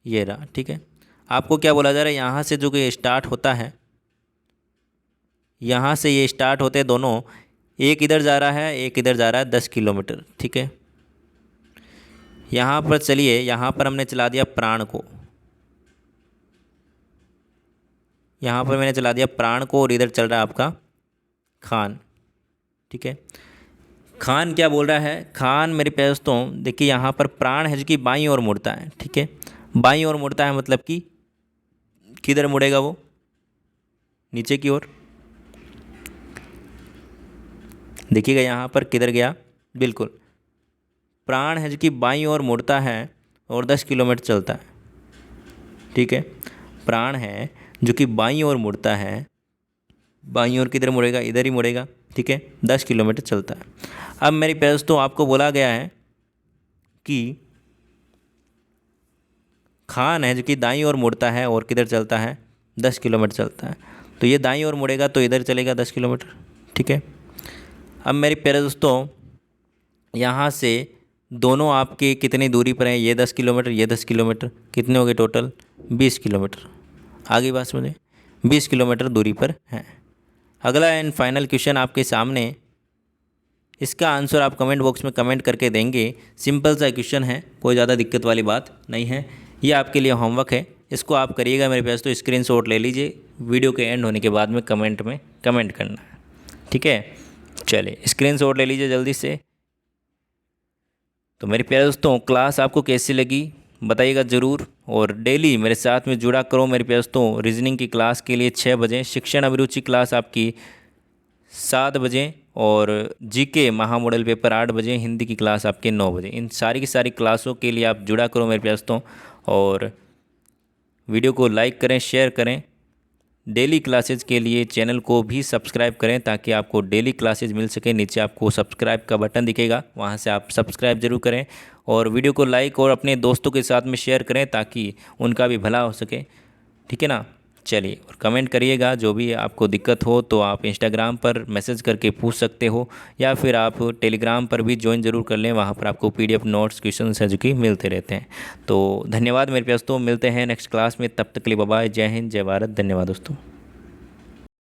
ये रहा, ठीक है। आपको क्या बोला जा रहा है, यहाँ से जो कि स्टार्ट होता है, यहाँ से ये स्टार्ट होते हैं दोनों, एक इधर जा रहा है एक इधर जा रहा है 10 किलोमीटर, ठीक है। यहाँ पर चलिए, यहाँ पर हमने चला दिया प्राण को, यहाँ पर मैंने चला दिया प्राण को और इधर चल रहा है आपका खान, ठीक है। खान क्या बोल रहा है, खान मेरे पास तो देखिए यहाँ पर प्राण है जो कि बाईं ओर मुड़ता है, ठीक है। बाईं ओर मुड़ता है मतलब कि किधर मुड़ेगा वो, नीचे की ओर। देखिएगा यहाँ पर किधर गया, बिल्कुल प्राण है जो कि बाईं ओर मुड़ता है और 10 किलोमीटर चलता है, ठीक है। प्राण है जो कि बाईं ओर मुड़ता है, बाईं ओर किधर मुड़ेगा, इधर ही मुड़ेगा, ठीक है। 10 किलोमीटर चलता है। अब मेरे पास तो आपको बोला गया है कि खान है जो कि दाईं ओर मुड़ता है और किधर चलता है, 10 किलोमीटर चलता है। तो ये दाईं ओर मुड़ेगा तो इधर चलेगा 10 किलोमीटर, ठीक है। अब मेरे प्यारे दोस्तों, यहाँ से दोनों आपके कितनी दूरी पर हैं, ये 10 किलोमीटर ये 10 किलोमीटर, कितने हो गए टोटल, 20 किलोमीटर। आगे बात समझे, 20 किलोमीटर दूरी पर हैं। अगला एंड फाइनल क्वेश्चन आपके सामने, इसका आंसर आप कमेंट बॉक्स में कमेंट करके देंगे। सिंपल सा क्वेश्चन है, कोई ज़्यादा दिक्कत वाली बात नहीं है। ये आपके लिए होमवर्क है, इसको आप करिएगा। मेरे पास तो स्क्रीनशॉट ले लीजिए, वीडियो के एंड होने के बाद में कमेंट करना है, ठीक है। चलिए स्क्रीनशॉट ले लीजिए जल्दी से। तो मेरे प्यारे दोस्तों, क्लास आपको कैसी लगी बताइएगा ज़रूर, और डेली मेरे साथ में जुड़ा करो। मेरे प्यारे दोस्तों, रीजनिंग की क्लास के लिए 6 बजे, शिक्षण अभिरुचि क्लास आपकी 7 बजे, और जीके महा मॉडल पेपर 8 बजे, हिंदी की क्लास आपके 9 बजे। इन सारी की सारी क्लासों के लिए आप जुड़ा करो मेरे प्यारे दोस्तों, और वीडियो को लाइक करें, शेयर करें। डेली क्लासेज के लिए चैनल को भी सब्सक्राइब करें ताकि आपको डेली क्लासेज मिल सके। नीचे आपको सब्सक्राइब का बटन दिखेगा, वहां से आप सब्सक्राइब जरूर करें, और वीडियो को लाइक और अपने दोस्तों के साथ में शेयर करें ताकि उनका भी भला हो सके, ठीक है ना। चलिए, और कमेंट करिएगा, जो भी आपको दिक्कत हो तो आप इंस्टाग्राम पर मैसेज करके पूछ सकते हो, या फिर आप टेलीग्राम पर भी ज्वाइन ज़रूर कर लें। वहाँ पर आपको PDF नोट्स, क्वेश्चन है जो कि मिलते रहते हैं। तो धन्यवाद मेरे दोस्तों, मिलते हैं नेक्स्ट क्लास में। तब तक के लिए बाय बाय, जय हिंद, जय भारत, धन्यवाद दोस्तों।